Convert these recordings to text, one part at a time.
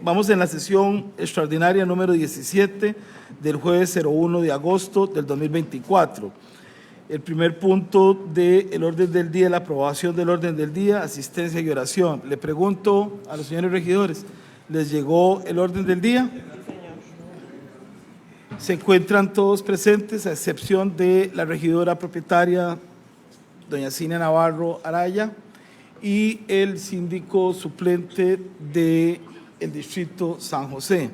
Vamos en la sesión extraordinaria número 17 del jueves 01 de agosto del 2024. El primer punto del orden del día, la aprobación del orden del día, asistencia y oración. Le pregunto a los señores regidores, ¿les llegó el orden del día? Se encuentran todos presentes, a excepción de la regidora propietaria, doña Cinia Navarro Araya, y el síndico suplente del distrito San José.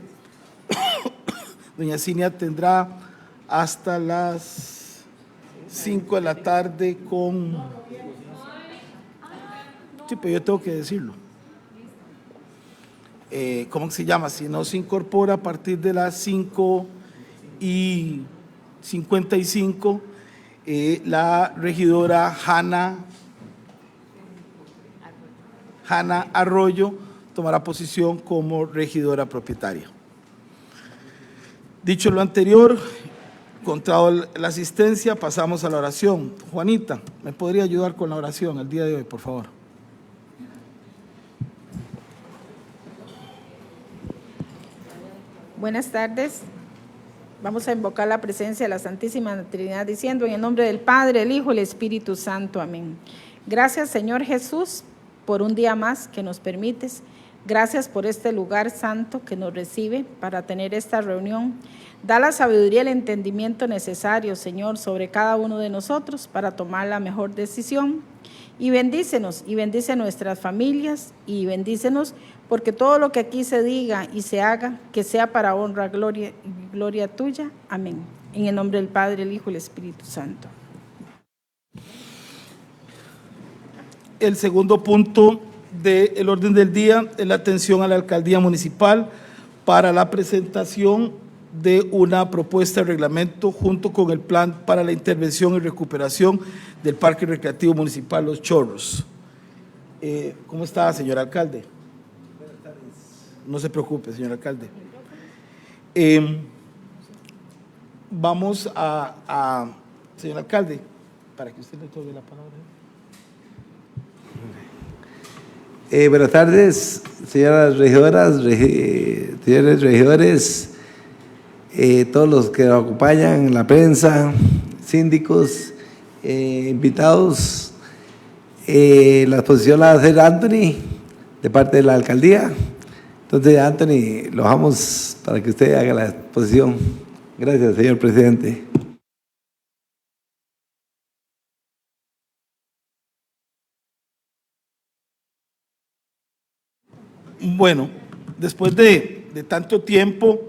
Doña Cinia tendrá hasta las 5 de la tarde con... Sí, pero yo tengo que decirlo. ¿Cómo se llama? Si no se incorpora a partir de las 5:55, la regidora Hanna Arroyo tomará posición como regidora propietaria. Dicho lo anterior, contado la asistencia, pasamos a la oración. Juanita, ¿me podría ayudar con la oración el día de hoy, por favor? Buenas tardes. Vamos a invocar la presencia de la Santísima Trinidad diciendo en el nombre del Padre, el Hijo y el Espíritu Santo. Amén. Gracias, Señor Jesús, por un día más que nos permites. Gracias por este lugar santo que nos recibe para tener esta reunión. Da la sabiduría y el entendimiento necesario, Señor, sobre cada uno de nosotros para tomar la mejor decisión. Y bendícenos y bendice nuestras familias y bendícenos porque todo lo que aquí se diga y se haga, que sea para honra, gloria tuya. Amén. En el nombre del Padre, el Hijo y el Espíritu Santo. El segundo punto del orden del día es la atención a la alcaldía municipal para la presentación de una propuesta de reglamento junto con el plan para la intervención y recuperación del Parque Recreativo Municipal Los Chorros. ¿Cómo está, señor alcalde? Buenas tardes. No se preocupe, señor alcalde. Vamos a señor alcalde, para que usted le tome la palabra. Buenas tardes, señoras regidoras, señores regidores, todos los que nos acompañan, la prensa, síndicos, invitados. La exposición la va a hacer Anthony, de parte de la alcaldía. Entonces, Anthony, lo dejamos para que usted haga la exposición. Gracias, señor presidente. Bueno, después de tanto tiempo,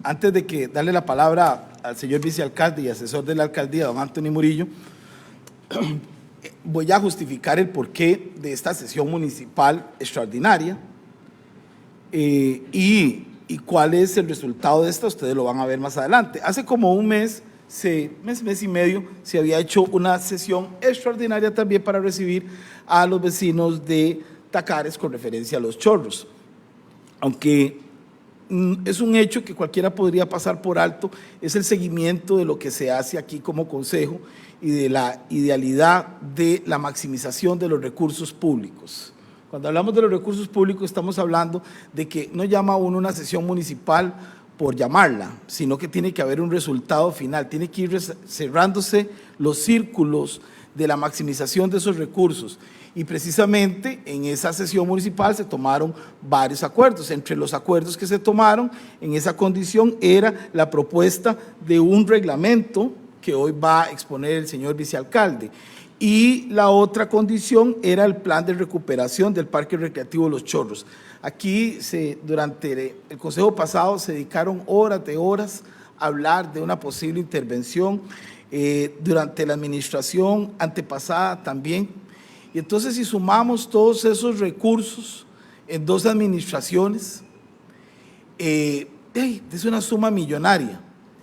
antes de que darle la palabra al señor vicealcalde y asesor de la alcaldía, don Anthony Murillo, voy a justificar el porqué de esta sesión municipal extraordinaria y cuál es el resultado de esta, ustedes lo van a ver más adelante. Hace como un mes y medio, se había hecho una sesión extraordinaria también para recibir a los vecinos de Tacares con referencia a Los Chorros. Aunque es un hecho que cualquiera podría pasar por alto, es el seguimiento de lo que se hace aquí como consejo y de la idealidad de la maximización de los recursos públicos. Cuando hablamos de los recursos públicos estamos hablando de que no llama uno una sesión municipal por llamarla, sino que tiene que haber un resultado final, tiene que ir cerrándose los círculos de la maximización de esos recursos. Y precisamente en esa sesión municipal se tomaron varios acuerdos. Entre los acuerdos que se tomaron en esa condición era la propuesta de un reglamento que hoy va a exponer el señor vicealcalde. Y la otra condición era el plan de recuperación del Parque Recreativo Los Chorros. Aquí, durante el consejo pasado, se dedicaron horas de horas a hablar de una posible intervención. Durante la administración antepasada también. Y entonces, si sumamos todos esos recursos en dos administraciones, es una suma millonaria.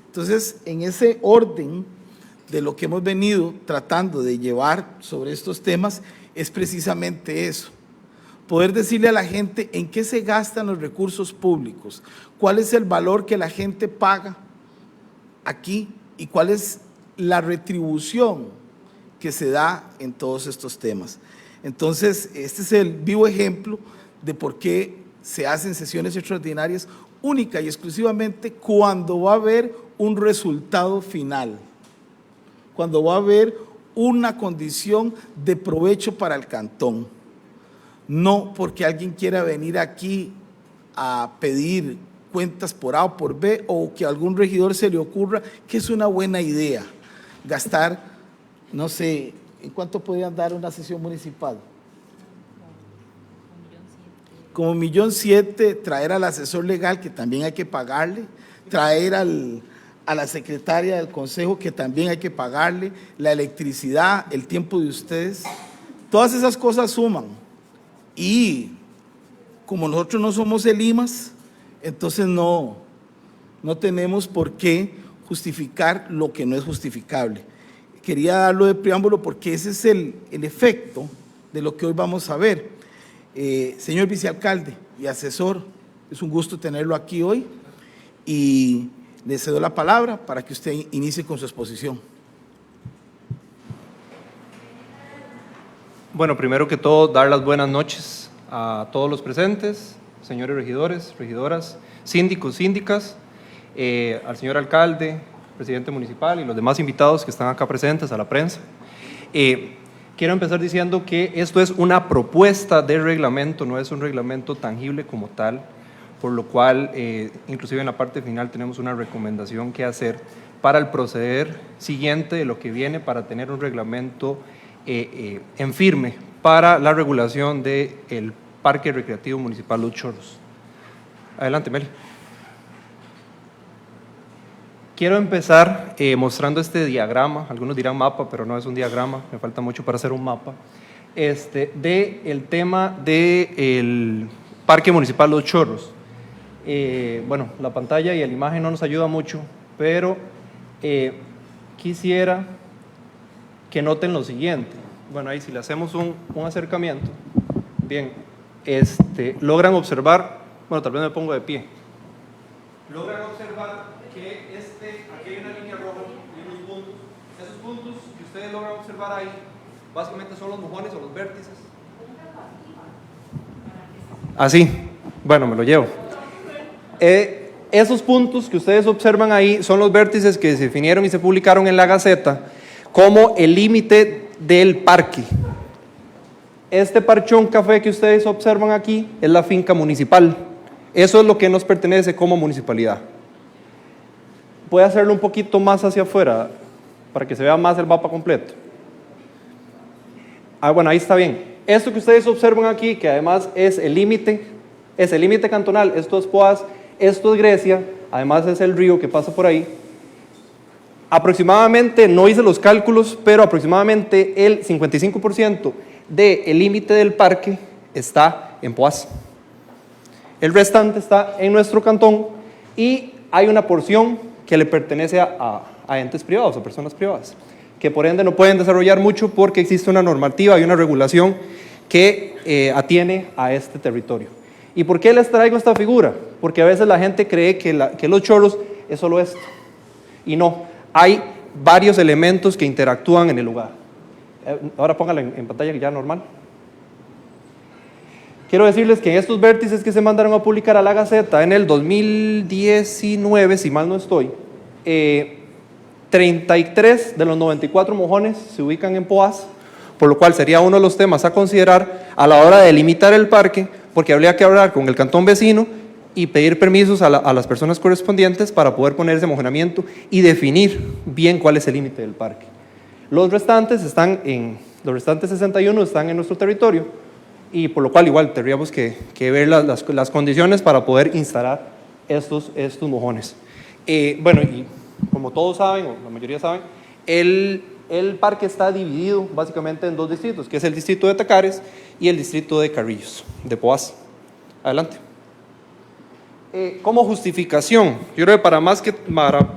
Entonces, en ese orden de lo que hemos venido tratando de llevar sobre estos temas, es precisamente eso. Poder decirle a la gente en qué se gastan los recursos públicos, cuál es el valor que la gente paga aquí y cuál es la retribución que se da en todos estos temas. Entonces, este es el vivo ejemplo de por qué se hacen sesiones extraordinarias única y exclusivamente cuando va a haber un resultado final, cuando va a haber una condición de provecho para el cantón, no porque alguien quiera venir aquí a pedir cuentas por A o por B, o que a algún regidor se le ocurra que es una buena idea gastar, no sé, ¿en cuánto podrían dar una sesión municipal? Como 1.700.000, traer al asesor legal, que también hay que pagarle, traer a la secretaria del consejo, que también hay que pagarle, la electricidad, el tiempo de ustedes, todas esas cosas suman. Y como nosotros no somos el IMAS, entonces no tenemos por qué justificar lo que no es justificable. Quería darlo de preámbulo porque ese es el efecto de lo que hoy vamos a ver. Señor vicealcalde y asesor, es un gusto tenerlo aquí hoy y le cedo la palabra para que usted inicie con su exposición. Bueno, primero que todo, dar las buenas noches a todos los presentes, señores regidores, regidoras, síndicos, síndicas, al señor alcalde, presidente municipal y los demás invitados que están acá presentes, a la prensa. Quiero empezar diciendo que esto es una propuesta de reglamento, no es un reglamento tangible como tal, por lo cual, inclusive en la parte final tenemos una recomendación que hacer para el proceder siguiente de lo que viene para tener un reglamento en firme para la regulación del Parque Recreativo Municipal Los Chorros. Adelante, Meli. Quiero empezar mostrando este diagrama, algunos dirán mapa, pero no es un diagrama, me falta mucho para hacer un mapa, del tema del Parque Municipal Los Chorros. Bueno, la pantalla y la imagen no nos ayuda mucho, pero quisiera que noten lo siguiente. Bueno, ahí si le hacemos un acercamiento, bien, logran observar, bueno, tal vez me pongo de pie, logran observar que aquí hay una línea roja y unos puntos. Esos puntos que ustedes logran observar ahí, básicamente son los mojones o los vértices. Así, bueno, me lo llevo. Esos puntos que ustedes observan ahí son los vértices que se definieron y se publicaron en la Gaceta como el límite del parque. Este parchón café que ustedes observan aquí es la finca municipal. Eso es lo que nos pertenece como municipalidad. Puede hacerlo un poquito más hacia afuera para que se vea más el mapa completo. Bueno, ahí está bien. Esto que ustedes observan aquí, que además es el límite cantonal, esto es Poás, esto es Grecia, además es el río que pasa por ahí. Aproximadamente, no hice los cálculos, pero aproximadamente el 55% del límite del parque está en Poás. El restante está en nuestro cantón y hay una porción que le pertenece a entes privados, a personas privadas, que por ende no pueden desarrollar mucho porque existe una normativa y una regulación que atiene a este territorio. ¿Y por qué les traigo esta figura? Porque a veces la gente cree que Los Chorros es solo esto, y no, hay varios elementos que interactúan en el lugar. Ahora póngalo en pantalla ya normal. Quiero decirles que estos vértices que se mandaron a publicar a la Gaceta en el 2019, si mal no estoy, 33 de los 94 mojones se ubican en Poás, por lo cual sería uno de los temas a considerar a la hora de delimitar el parque, porque habría que hablar con el cantón vecino y pedir permisos a las personas correspondientes para poder poner ese mojonamiento y definir bien cuál es el límite del parque. Los restantes 61 están en nuestro territorio, y por lo cual igual tendríamos que ver las condiciones para poder instalar estos mojones. Bueno, y como todos saben, o la mayoría saben, el parque está dividido básicamente en dos distritos, que es el distrito de Tacares y el distrito de Carrillos, de Poás. Adelante. Como justificación, yo creo que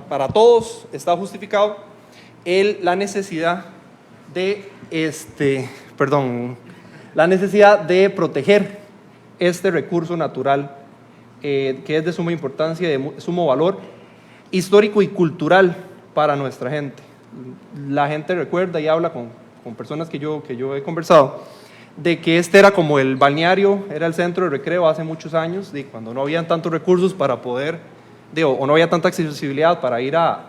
para todos está justificado la necesidad de proteger este recurso natural que es de suma importancia, de sumo valor histórico y cultural para nuestra gente. La gente recuerda y habla con personas que yo he conversado de que este era como el balneario, era el centro de recreo hace muchos años, de cuando no habían tantos recursos para poder, o no había tanta accesibilidad para ir a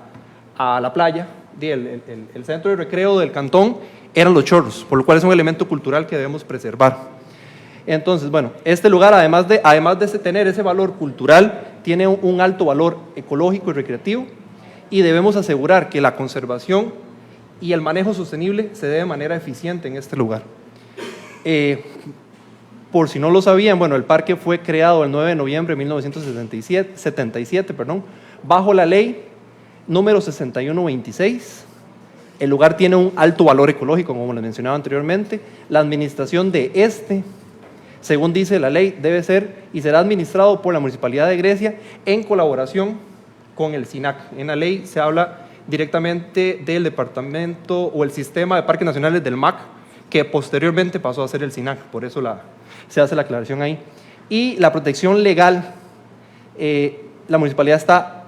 la playa, el centro de recreo del cantón eran los chorros, por lo cual es un elemento cultural que debemos preservar. Entonces, bueno, este lugar, además de tener ese valor cultural, tiene un alto valor ecológico y recreativo, y debemos asegurar que la conservación y el manejo sostenible se dé de manera eficiente en este lugar. Por si no lo sabían, bueno, el parque fue creado el 9 de noviembre de 1977, bajo la ley número 6126. El lugar tiene un alto valor ecológico, como les mencionaba anteriormente. La administración de según dice la ley, debe ser y será administrado por la Municipalidad de Grecia en colaboración con el SINAC. En la ley se habla directamente del departamento o el sistema de parques nacionales del MAC, que posteriormente pasó a ser el SINAC, por eso se hace la aclaración ahí. Y la protección legal, la municipalidad está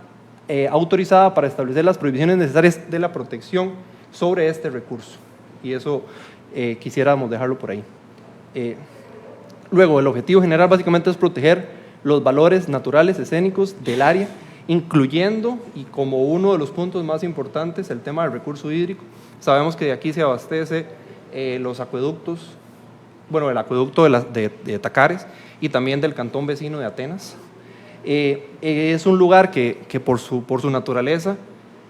autorizada para establecer las prohibiciones necesarias de la protección sobre este recurso, y eso quisiéramos dejarlo por ahí. Luego, el objetivo general básicamente es proteger los valores naturales escénicos del área, incluyendo, y como uno de los puntos más importantes, el tema del recurso hídrico. Sabemos que de aquí se abastece los acueductos, bueno, el acueducto de Tacares y también del cantón vecino de Atenas. Es un lugar que por su naturaleza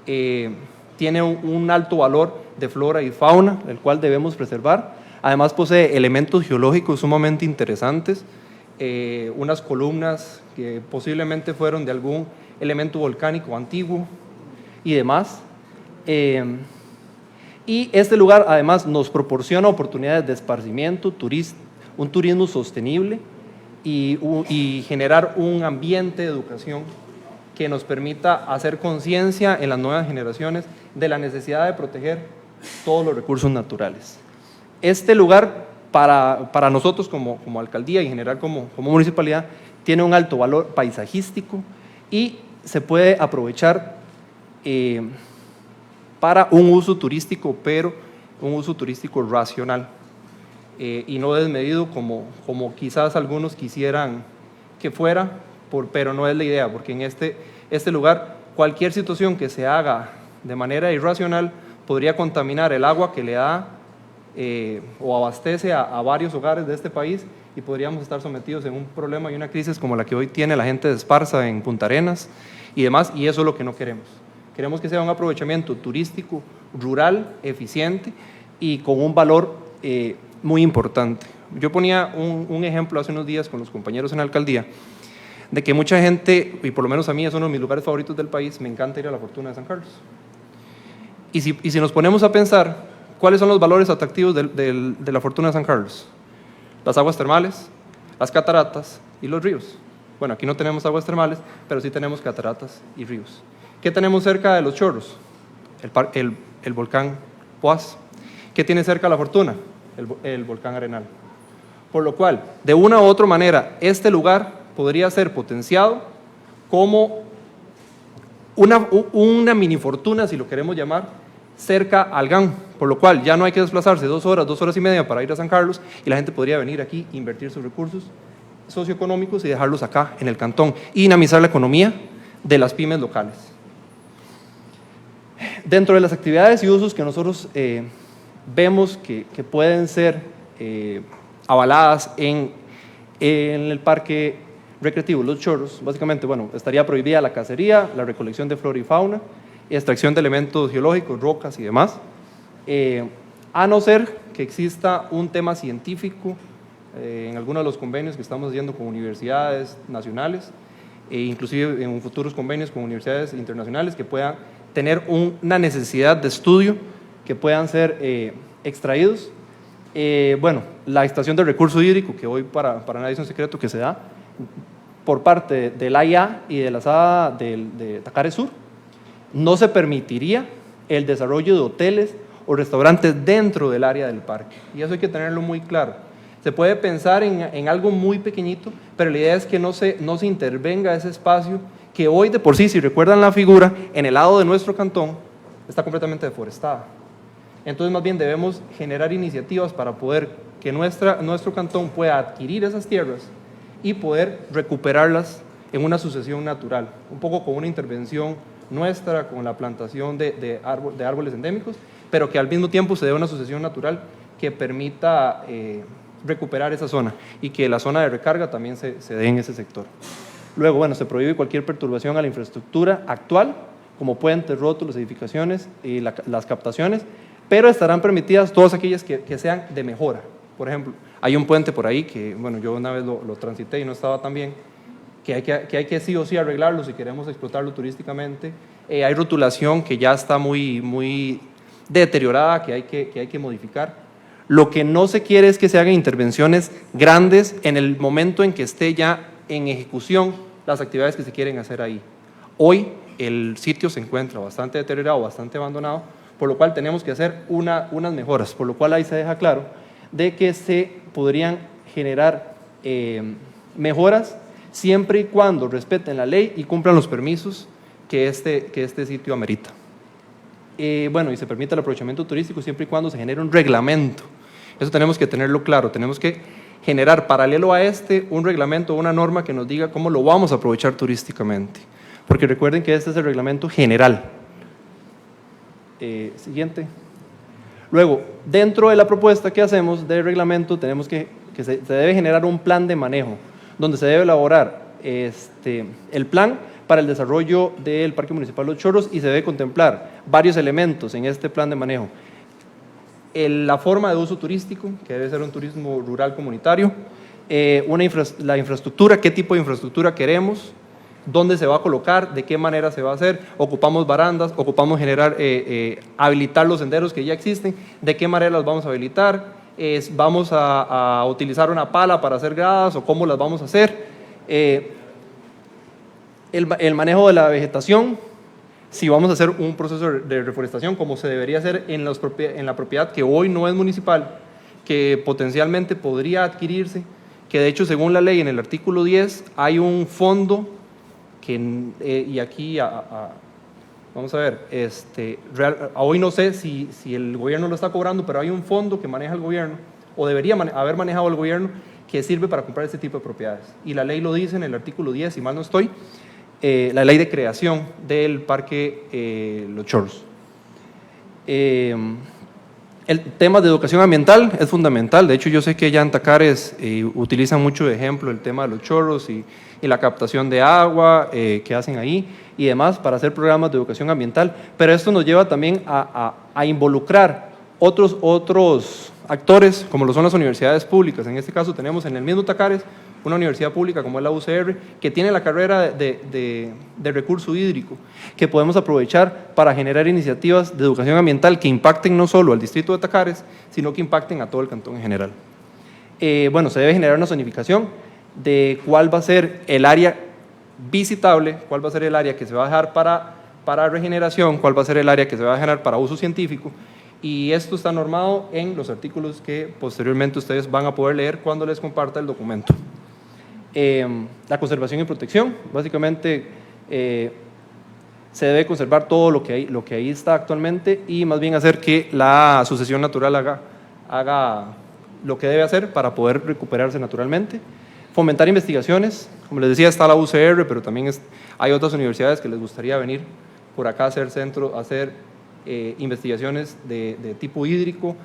tiene un alto valor de flora y fauna, el cual debemos preservar. Además posee elementos geológicos sumamente interesantes, unas columnas que posiblemente fueron de algún elemento volcánico antiguo y demás. Y este lugar además nos proporciona oportunidades de esparcimiento, un turismo sostenible y generar un ambiente de educación que nos permita hacer conciencia en las nuevas generaciones de la necesidad de proteger todos los recursos naturales. Este lugar para nosotros como alcaldía y en general como municipalidad tiene un alto valor paisajístico y se puede aprovechar para un uso turístico, pero un uso turístico racional y no desmedido como quizás algunos quisieran que fuera, pero no es la idea, porque en este lugar cualquier situación que se haga de manera irracional podría contaminar el agua que le da o abastece a varios hogares de este país, y podríamos estar sometidos en un problema y una crisis como la que hoy tiene la gente de Esparza en Punta Arenas y demás, y eso es lo que no queremos. Queremos que sea un aprovechamiento turístico, rural, eficiente y con un valor muy importante. Yo ponía un ejemplo hace unos días con los compañeros en la alcaldía, de que mucha gente, y por lo menos a mí es uno de mis lugares favoritos del país, me encanta ir a la Fortuna de San Carlos. Y si nos ponemos a pensar, ¿cuáles son los valores atractivos de la Fortuna de San Carlos? Las aguas termales, las cataratas y los ríos. Bueno, aquí no tenemos aguas termales, pero sí tenemos cataratas y ríos. ¿Qué tenemos cerca de los chorros? El volcán Poás. ¿Qué tiene cerca la Fortuna? El volcán Arenal. Por lo cual, de una u otra manera, este lugar podría ser potenciado como una mini fortuna, si lo queremos llamar, cerca al GAN, por lo cual ya no hay que desplazarse 2 horas y media para ir a San Carlos, y la gente podría venir aquí, invertir sus recursos socioeconómicos y dejarlos acá en el cantón y dinamizar la economía de las pymes locales. Dentro de las actividades y usos que nosotros vemos que pueden ser avaladas en el parque recreativo Los Chorros, básicamente, bueno, estaría prohibida la cacería, la recolección de flora y fauna, extracción de elementos geológicos, rocas y demás, a no ser que exista un tema científico en algunos de los convenios que estamos haciendo con universidades nacionales e inclusive en futuros convenios con universidades internacionales que puedan tener una necesidad de estudio, que puedan ser extraídos. Bueno, la estación de recurso hídrico, que hoy para nadie es un secreto que se da por parte del AIA y de la SADA de Tacares Sur, no se permitiría el desarrollo de hoteles o restaurantes dentro del área del parque, y eso hay que tenerlo muy claro. Se puede pensar en algo muy pequeñito, pero la idea es que no se intervenga ese espacio que hoy de por sí, si recuerdan la figura, en el lado de nuestro cantón está completamente deforestada. Entonces más bien debemos generar iniciativas para poder que nuestro cantón pueda adquirir esas tierras y poder recuperarlas en una sucesión natural, un poco con una intervención nuestra, con la plantación de árboles endémicos, pero que al mismo tiempo se dé una sucesión natural que permita recuperar esa zona y que la zona de recarga también se dé en ese sector. Luego, bueno, se prohíbe cualquier perturbación a la infraestructura actual, como puentes, rótulos, edificaciones y las captaciones, pero estarán permitidas todas aquellas que sean de mejora. Por ejemplo, hay un puente por ahí que, bueno, yo una vez lo transité y no estaba tan bien, que hay que sí o sí arreglarlo si queremos explotarlo turísticamente. Hay rotulación que ya está muy deteriorada, que hay que modificar. Lo que no se quiere es que se hagan intervenciones grandes en el momento en que esté ya en ejecución las actividades que se quieren hacer ahí. Hoy el sitio se encuentra bastante deteriorado, bastante abandonado, por lo cual tenemos que hacer unas mejoras, por lo cual ahí se deja claro de que se podrían generar mejoras siempre y cuando respeten la ley y cumplan los permisos que este sitio amerita. Bueno, y se permite el aprovechamiento turístico siempre y cuando se genere un reglamento. Eso tenemos que tenerlo claro, tenemos que generar paralelo a un reglamento, una norma que nos diga cómo lo vamos a aprovechar turísticamente. Porque recuerden que este es el reglamento general. Siguiente. Luego, dentro de la propuesta que hacemos del reglamento, tenemos que se debe generar un plan de manejo, donde se debe elaborar el plan para el desarrollo del Parque Municipal Los Chorros y se debe contemplar varios elementos en este plan de manejo. La forma de uso turístico, que debe ser un turismo rural comunitario, la infraestructura, qué tipo de infraestructura queremos, dónde se va a colocar, de qué manera se va a hacer, ocupamos barandas, ocupamos habilitar los senderos que ya existen, de qué manera los vamos a habilitar, vamos a utilizar una pala para hacer gradas o cómo las vamos a hacer, el manejo de la vegetación, si vamos a hacer un proceso de reforestación como se debería hacer en la propiedad que hoy no es municipal, que potencialmente podría adquirirse, que de hecho según la ley en el artículo 10 hay un fondo y aquí vamos a ver, hoy no sé si el gobierno lo está cobrando, pero hay un fondo que maneja el gobierno, o debería haber manejado el gobierno, que sirve para comprar este tipo de propiedades. Y la ley lo dice en el artículo 10, si mal no estoy, la ley de creación del Parque Los Chorros. El tema de educación ambiental es fundamental. De hecho, yo sé que ya en Tacares utilizan mucho de ejemplo el tema de los chorros y la captación de agua que hacen ahí y demás para hacer programas de educación ambiental. Pero esto nos lleva también a involucrar otros actores, como lo son las universidades públicas. En este caso tenemos en el mismo Tacares una universidad pública como es la UCR, que tiene la carrera de recurso hídrico, que podemos aprovechar para generar iniciativas de educación ambiental que impacten no solo al distrito de Tacares, sino que impacten a todo el cantón en general. Bueno, se debe generar una zonificación de cuál va a ser el área visitable, cuál va a ser el área que se va a dejar para regeneración, cuál va a ser el área que se va a dejar para uso científico, y esto está normado en los artículos que posteriormente ustedes van a poder leer cuando les comparta el documento. La conservación y protección, básicamente se debe conservar todo lo que ahí está actualmente y más bien hacer que la sucesión natural haga lo que debe hacer para poder recuperarse naturalmente. Fomentar investigaciones, como les decía, está la UCR, pero también hay otras universidades que les gustaría venir por acá a hacer investigaciones de tipo hídrico,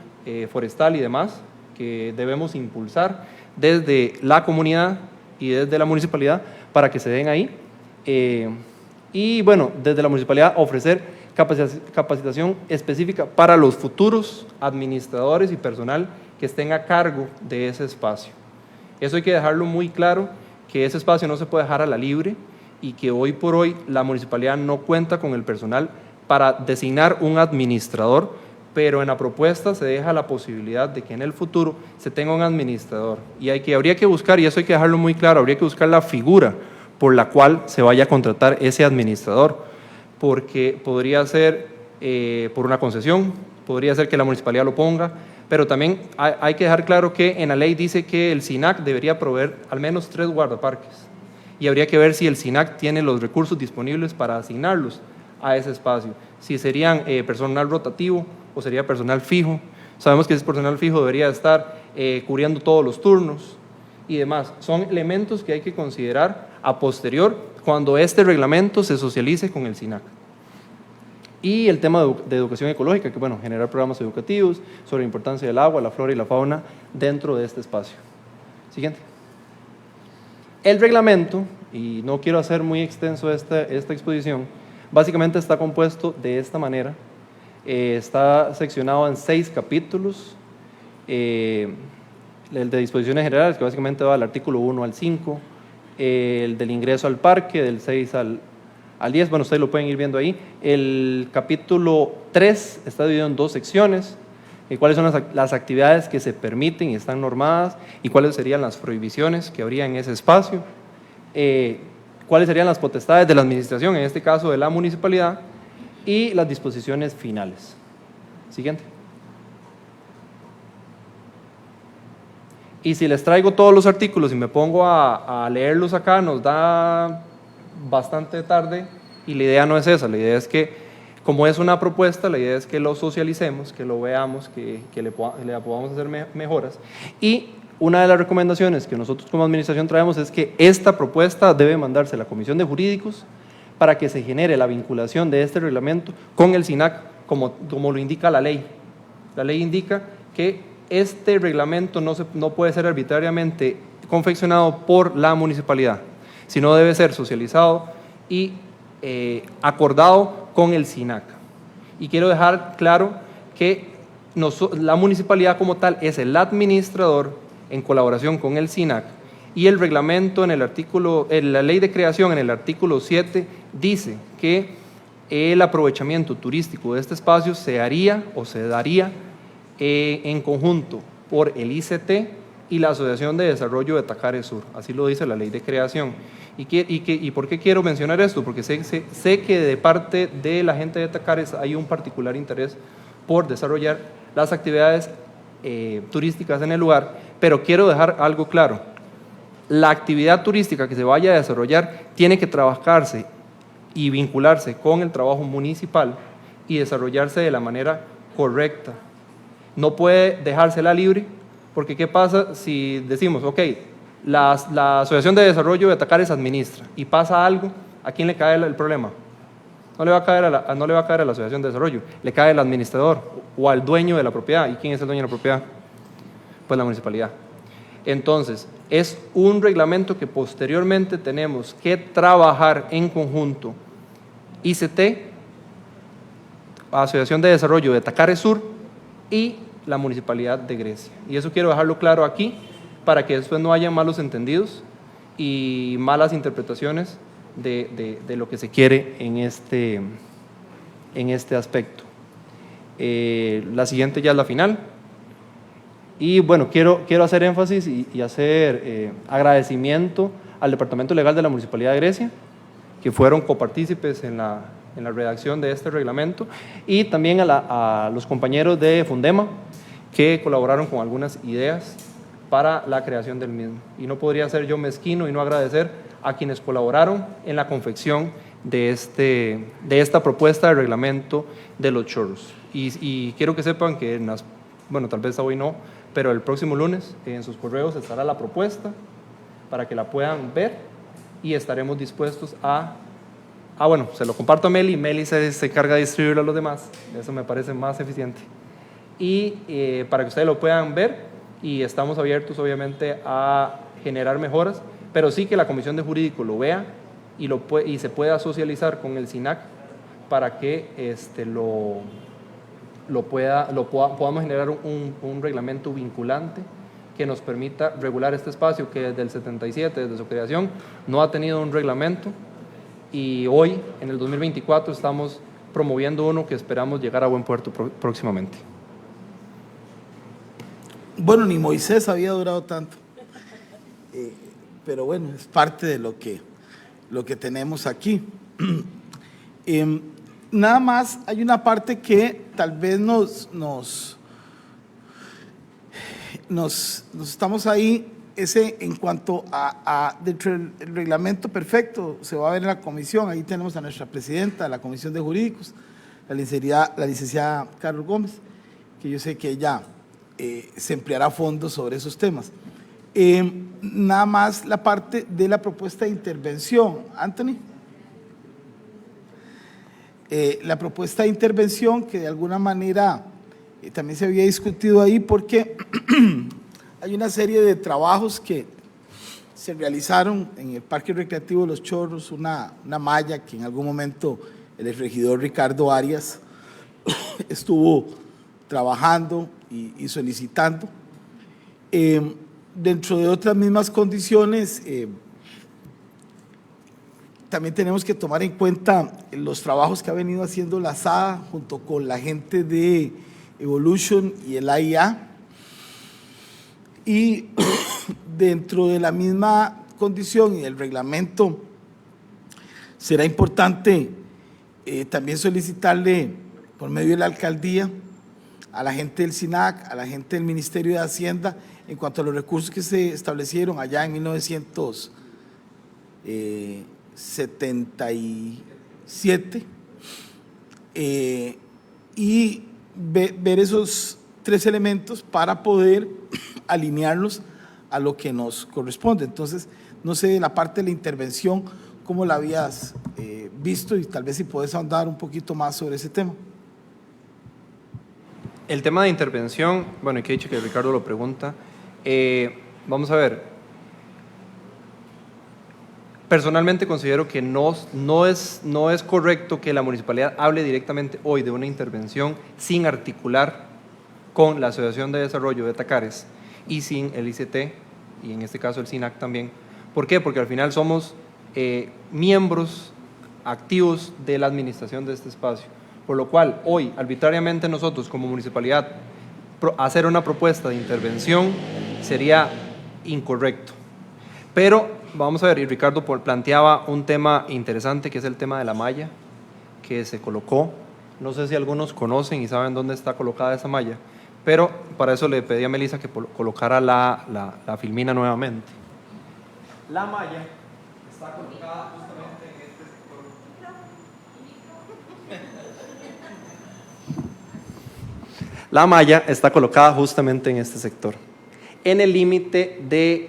forestal y demás, que debemos impulsar desde la comunidad y desde la municipalidad para que se den ahí. Y bueno, desde la municipalidad ofrecer capacitación específica para los futuros administradores y personal que estén a cargo de ese espacio. Eso hay que dejarlo muy claro, que ese espacio no se puede dejar a la libre y que hoy por hoy la municipalidad no cuenta con el personal para designar un administrador, pero en la propuesta se deja la posibilidad de que en el futuro se tenga un administrador. Y habría que buscar, y eso hay que dejarlo muy claro, habría que buscar la figura por la cual se vaya a contratar ese administrador, porque podría ser por una concesión, podría ser que la municipalidad lo ponga, pero también hay que dejar claro que en la ley dice que el SINAC debería proveer al menos 3 guardaparques, y habría que ver si el SINAC tiene los recursos disponibles para asignarlos a ese espacio, si serían personal rotativo o sería personal fijo. Sabemos que ese personal fijo debería estar cubriendo todos los turnos y demás. Son elementos que hay que considerar a posterior cuando este reglamento se socialice con el SINAC. Y el tema de educación ecológica, que bueno, generar programas educativos sobre la importancia del agua, la flora y la fauna dentro de este espacio. Siguiente. El reglamento, y no quiero hacer muy extenso esta exposición, básicamente está compuesto de esta manera. Está seccionado en 6 capítulos. El de disposiciones generales, que básicamente va del artículo 1 al 5, el del ingreso al parque, del 6 al 10, bueno, ustedes lo pueden ir viendo ahí. El capítulo 3 está dividido en 2 secciones, cuáles son las actividades que se permiten y están normadas, y cuáles serían las prohibiciones que habría en ese espacio, cuáles serían las potestades de la administración, en este caso de la municipalidad, y las disposiciones finales. Siguiente. Y si les traigo todos los artículos y me pongo a leerlos acá, nos da bastante tarde, y la idea no es esa. La idea es que, como es una propuesta, la idea es que lo socialicemos, que lo veamos, que le podamos hacer mejoras. Y una de las recomendaciones que nosotros como administración traemos es que esta propuesta debe mandarse a la Comisión de Jurídicos para que se genere la vinculación de este reglamento con el SINAC, como lo indica la ley. La ley indica que este reglamento no puede ser arbitrariamente confeccionado por la municipalidad, sino debe ser socializado y acordado con el SINAC. Y quiero dejar claro que la municipalidad como tal es el administrador en colaboración con el SINAC, y el reglamento en la ley de creación, en el artículo 7, dice que el aprovechamiento turístico de este espacio se haría o se daría en conjunto por el ICT y la Asociación de Desarrollo de Tacares Sur. Así lo dice la ley de creación. ¿Y por qué quiero mencionar esto? Porque sé que de parte de la gente de Tacares hay un particular interés por desarrollar las actividades turísticas en el lugar, pero quiero dejar algo claro. La actividad turística que se vaya a desarrollar tiene que trabajarse y vincularse con el trabajo municipal y desarrollarse de la manera correcta. No puede dejársela libre, porque ¿qué pasa si decimos, ok, la Asociación de Desarrollo de Tacares administra y pasa algo? ¿A quién le cae el problema? No le va a caer a la Asociación de Desarrollo, le cae al administrador o al dueño de la propiedad. ¿Y quién es el dueño de la propiedad? Pues la municipalidad. Entonces, es un reglamento que posteriormente tenemos que trabajar en conjunto, ICT, Asociación de Desarrollo de Tacares Sur y la Municipalidad de Grecia. Y eso quiero dejarlo claro aquí, para que después no haya malos entendidos y malas interpretaciones de lo que se quiere en este aspecto. La siguiente ya es la final. Y bueno, quiero hacer énfasis y hacer agradecimiento al Departamento Legal de la Municipalidad de Grecia, que fueron copartícipes en la redacción de este reglamento, y también a los compañeros de Fundema, que colaboraron con algunas ideas para la creación del mismo. Y no podría ser yo mezquino y no agradecer a quienes colaboraron en la confección de esta propuesta de reglamento de los chorros. Y quiero que sepan que, bueno, tal vez hoy no, pero el próximo lunes en sus correos estará la propuesta para que la puedan ver, y estaremos dispuestos bueno, se lo comparto a Meli, Meli se encarga de distribuirlo a los demás, eso me parece más eficiente, y para que ustedes lo puedan ver, y estamos abiertos obviamente a generar mejoras, pero sí que la Comisión de Jurídico lo vea y se pueda socializar con el SINAC para que podamos generar un reglamento vinculante que nos permita regular este espacio que desde el 77, desde su creación, no ha tenido un reglamento, y hoy, en el 2024, estamos promoviendo uno que esperamos llegar a buen puerto próximamente. Bueno, ni Moisés había durado tanto, pero bueno, es parte de lo que tenemos aquí. Nada más hay una parte que tal vez nos estamos ahí, en cuanto a dentro del reglamento perfecto, se va a ver en la comisión. Ahí tenemos a nuestra presidenta de la Comisión de Jurídicos, la licenciada Carol Gómez, que yo sé que ella se empleará fondos sobre esos temas. Nada más la parte de la propuesta de intervención. Anthony. La propuesta de intervención que de alguna manera también se había discutido ahí porque hay una serie de trabajos que se realizaron en el Parque Recreativo de Los Chorros, una malla que en algún momento el regidor Ricardo Arias estuvo trabajando y solicitando. Dentro de otras mismas condiciones, también tenemos que tomar en cuenta los trabajos que ha venido haciendo la SADA junto con la gente de Evolution y el AIA. Y dentro de la misma condición y el reglamento, será importante también solicitarle por medio de la alcaldía a la gente del SINAC, a la gente del Ministerio de Hacienda, en cuanto a los recursos que se establecieron allá en 1977, y ver esos 3 elementos para poder alinearlos a lo que nos corresponde. Entonces, no sé, la parte de la intervención, ¿cómo la habías visto? Y tal vez si puedes ahondar un poquito más sobre ese tema. El tema de intervención, bueno, y que he dicho que Ricardo lo pregunta, vamos a ver. Personalmente considero que no es correcto que la municipalidad hable directamente hoy de una intervención sin articular con la Asociación de Desarrollo de Tacares y sin el ICT, y en este caso el SINAC también. ¿Por qué? Porque al final somos miembros activos de la administración de este espacio, por lo cual hoy arbitrariamente nosotros como municipalidad hacer una propuesta de intervención sería incorrecto. Pero vamos a ver, y Ricardo planteaba un tema interesante que es el tema de la malla que se colocó. No sé si algunos conocen y saben dónde está colocada esa malla, pero para eso le pedí a Melissa que colocara la filmina nuevamente. La malla está colocada justamente en este sector. La malla está colocada justamente en este sector, en el límite del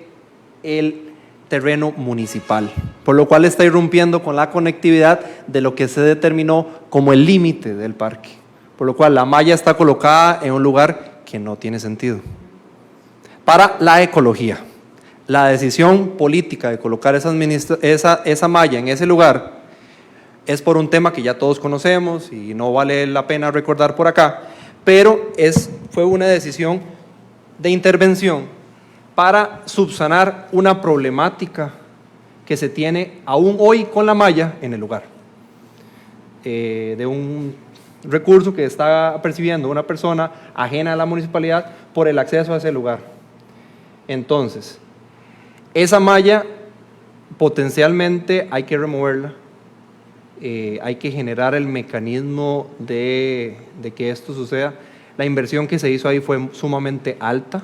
terreno municipal, por lo cual está irrumpiendo con la conectividad de lo que se determinó como el límite del parque, por lo cual la malla está colocada en un lugar que no tiene sentido. Para la ecología, la decisión política de colocar esa malla en ese lugar es por un tema que ya todos conocemos y no vale la pena recordar por acá, pero fue una decisión de intervención para subsanar una problemática que se tiene aún hoy con la malla en el lugar, de un recurso que está percibiendo una persona ajena a la municipalidad por el acceso a ese lugar. Entonces, esa malla potencialmente hay que removerla, hay que generar el mecanismo de que esto suceda. La inversión que se hizo ahí fue sumamente alta.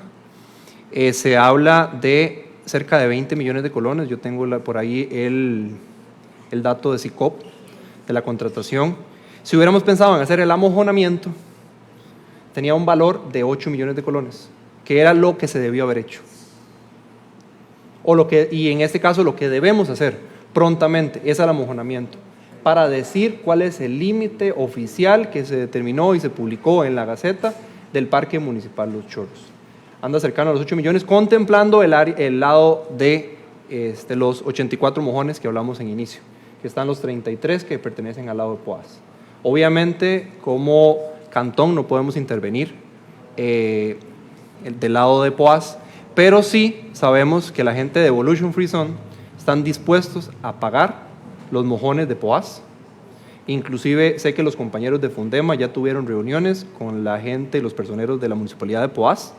Se habla de cerca de 20 millones de colones. Yo tengo por ahí el dato de SICOP, de la contratación. Si hubiéramos pensado en hacer el amojonamiento, tenía un valor de 8 millones de colones, que era lo que se debió haber hecho. Y en este caso lo que debemos hacer prontamente es el amojonamiento, para decir cuál es el límite oficial que se determinó y se publicó en la Gaceta del Parque Municipal Los Chorros. Anda cercano a los 8 millones, contemplando el lado de los 84 mojones que hablamos en inicio, que están los 33 que pertenecen al lado de Poás. Obviamente, como cantón no podemos intervenir del lado de Poás, pero sí sabemos que la gente de Evolution Free Zone están dispuestos a pagar los mojones de Poás. Inclusive sé que los compañeros de Fundema ya tuvieron reuniones con la gente y los personeros de la Municipalidad de Poás,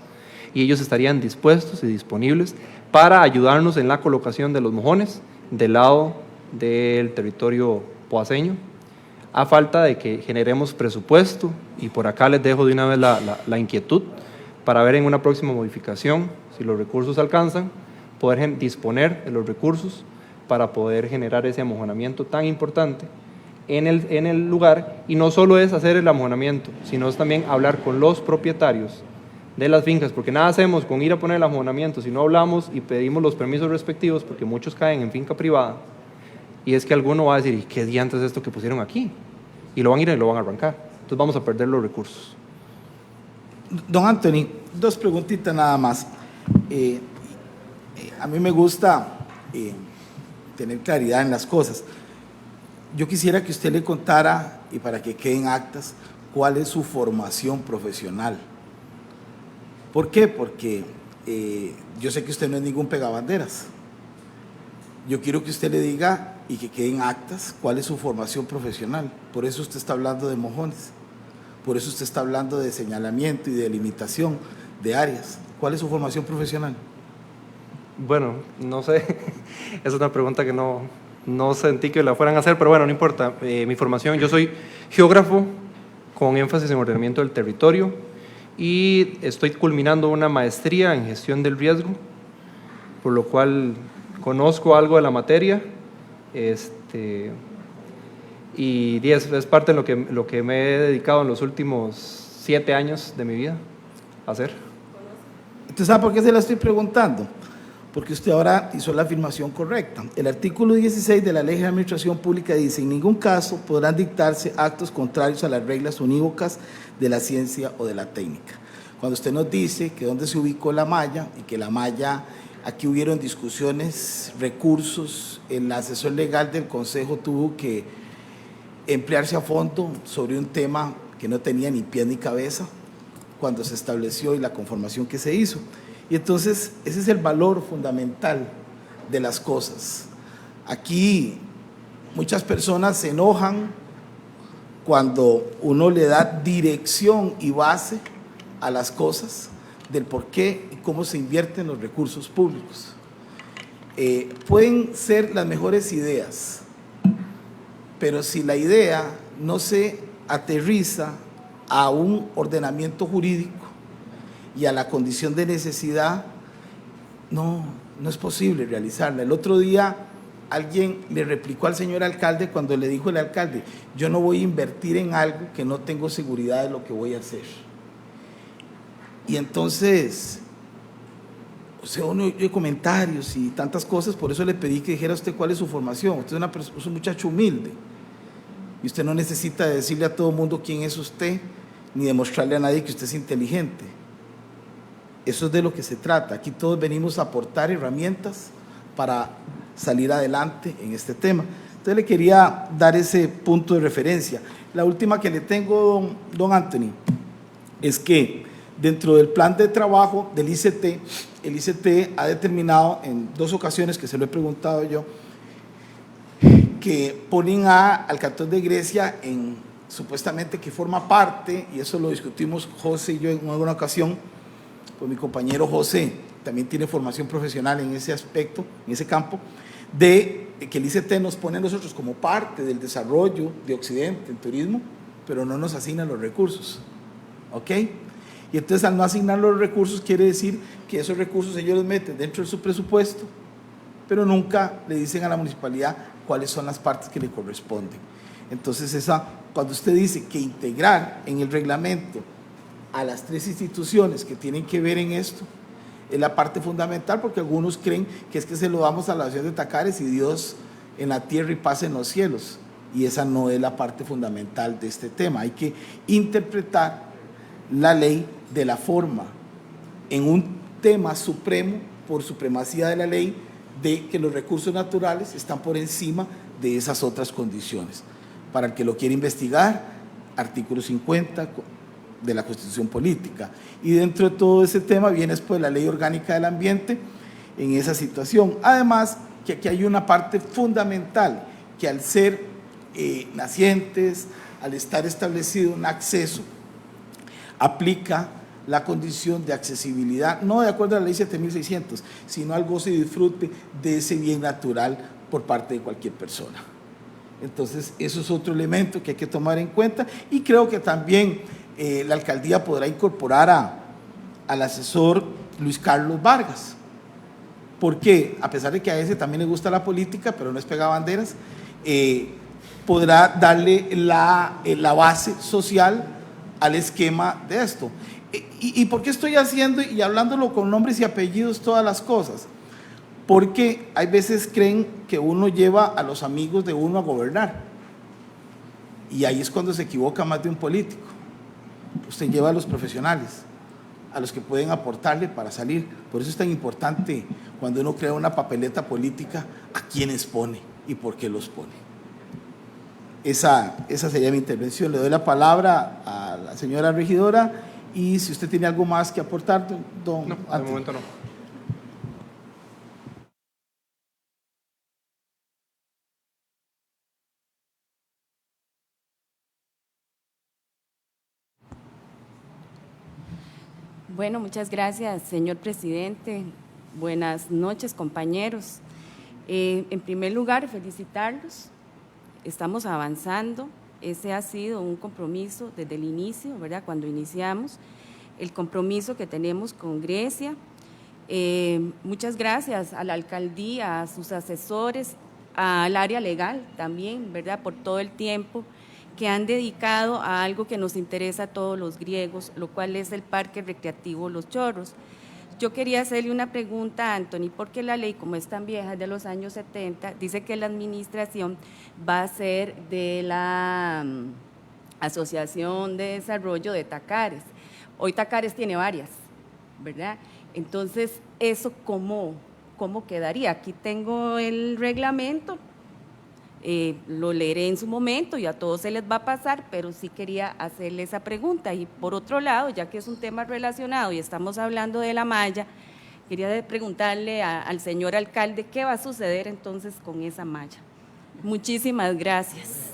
y ellos estarían dispuestos y disponibles para ayudarnos en la colocación de los mojones del lado del territorio poaseño, a falta de que generemos presupuesto. Y por acá les dejo de una vez la inquietud para ver en una próxima modificación, si los recursos alcanzan, poder disponer de los recursos para poder generar ese amojonamiento tan importante en el lugar. Y no solo es hacer el amojonamiento, sino es también hablar con los propietarios de las fincas, porque nada hacemos con ir a poner el amonamiento si no hablamos y pedimos los permisos respectivos, porque muchos caen en finca privada, y es que alguno va a decir, ¿y qué diantres es esto que pusieron aquí? Y lo van a ir y lo van a arrancar. Entonces vamos a perder los recursos. Don Anthony, dos preguntitas nada más. A mí me gusta tener claridad en las cosas. Yo quisiera que usted le contara, y para que queden actas, cuál es su formación profesional. ¿Por qué? Porque yo sé que usted no es ningún pegabanderas. Yo quiero que usted le diga y que queden actas cuál es su formación profesional. Por eso usted está hablando de mojones. Por eso usted está hablando de señalamiento y de delimitación de áreas. ¿Cuál es su formación profesional? Bueno, no sé, es una pregunta que no sentí que la fueran a hacer, pero bueno, no importa. Mi formación, yo soy geógrafo con énfasis en ordenamiento del territorio y estoy culminando una maestría en gestión del riesgo, por lo cual conozco algo de la materia, y es parte de lo que me he dedicado en los últimos 7 años de mi vida a hacer. ¿Usted sabe por qué se la estoy preguntando? Porque usted ahora hizo la afirmación correcta. El artículo 16 de la Ley de Administración Pública dice: en ningún caso podrán dictarse actos contrarios a las reglas unívocas de la ciencia o de la técnica. Cuando usted nos dice que dónde se ubicó la malla y que la malla, aquí hubieron discusiones, recursos, el asesor legal del Consejo tuvo que emplearse a fondo sobre un tema que no tenía ni pie ni cabeza cuando se estableció y la conformación que se hizo. Y entonces ese es el valor fundamental de las cosas. Aquí muchas personas se enojan cuando uno le da dirección y base a las cosas del por qué y cómo se invierten los recursos públicos. Pueden ser las mejores ideas, pero si la idea no se aterriza a un ordenamiento jurídico y a la condición de necesidad, no es posible realizarla. El otro día alguien le replicó al señor alcalde cuando le dijo el alcalde: yo no voy a invertir en algo que no tengo seguridad de lo que voy a hacer. Y entonces, o sea, uno oye comentarios y tantas cosas, por eso le pedí que dijera usted cuál es su formación. Usted es un muchacho humilde y usted no necesita decirle a todo el mundo quién es usted, ni demostrarle a nadie que usted es inteligente. Eso es de lo que se trata. Aquí todos venimos a aportar herramientas para salir adelante en este tema. Entonces le quería dar ese punto de referencia. La última que le tengo, don Anthony, es que dentro del plan de trabajo del ICT, el ICT ha determinado en 2 ocasiones, que se lo he preguntado yo, que ponen al Cantón de Grecia en, supuestamente que forma parte, y eso lo discutimos José y yo en alguna ocasión, pues mi compañero José también tiene formación profesional en ese aspecto, en ese campo, de que el ICT nos pone a nosotros como parte del desarrollo de Occidente en turismo, pero no nos asigna los recursos, ¿ok? Y entonces al no asignar los recursos quiere decir que esos recursos ellos los meten dentro de su presupuesto, pero nunca le dicen a la municipalidad cuáles son las partes que le corresponden. Entonces cuando usted dice que integrar en el reglamento a las 3 instituciones que tienen que ver en esto, es la parte fundamental, porque algunos creen que es que se lo damos a la nación de Tacares y Dios en la tierra y paz en los cielos, y esa no es la parte fundamental de este tema. Hay que interpretar la ley de la forma en un tema supremo, por supremacía de la ley, de que los recursos naturales están por encima de esas otras condiciones. Para el que lo quiere investigar, artículo 50 de la Constitución Política. Y dentro de todo ese tema viene después la Ley Orgánica del Ambiente en esa situación. Además, que aquí hay una parte fundamental, que al ser nacientes, al estar establecido un acceso, aplica la condición de accesibilidad, no de acuerdo a la ley 7600, sino al goce y disfrute de ese bien natural por parte de cualquier persona. Entonces, eso es otro elemento que hay que tomar en cuenta, y creo que también la alcaldía podrá incorporar al asesor Luis Carlos Vargas, porque a pesar de que a ese también le gusta la política, pero no es pegabanderas, podrá darle la base social al esquema de esto. ¿Y por qué estoy haciendo y hablándolo con nombres y apellidos todas las cosas? Porque hay veces creen que uno lleva a los amigos de uno a gobernar. Y ahí es cuando se equivoca más de un político. Usted lleva a los profesionales, a los que pueden aportarle para salir. Por eso es tan importante cuando uno crea una papeleta política, a quiénes pone y por qué los pone. Esa sería mi intervención. Le doy la palabra a la señora regidora y si usted tiene algo más que aportar, don No, de Anthony. momento no. Bueno, muchas gracias, señor presidente. Buenas noches, compañeros. En primer lugar, felicitarlos. Estamos avanzando. Ese ha sido un compromiso desde el inicio, ¿verdad? Cuando iniciamos, el compromiso que tenemos con Grecia. Muchas gracias a la alcaldía, a sus asesores, al área legal también, ¿verdad? Por todo el tiempo que han dedicado a algo que nos interesa a todos los griegos, lo cual es el Parque Recreativo Los Chorros. Yo quería hacerle una pregunta a Anthony, porque la ley, como es tan vieja, de los años 70, dice que la administración va a ser de la Asociación de Desarrollo de Tacares. Hoy Tacares tiene varias, ¿verdad? Entonces, ¿eso cómo quedaría? Aquí tengo el reglamento. Lo leeré en su momento y a todos se les va a pasar, pero sí quería hacerle esa pregunta. Y por otro lado, ya que es un tema relacionado y estamos hablando de la malla, quería preguntarle al señor alcalde qué va a suceder entonces con esa malla. Muchísimas gracias.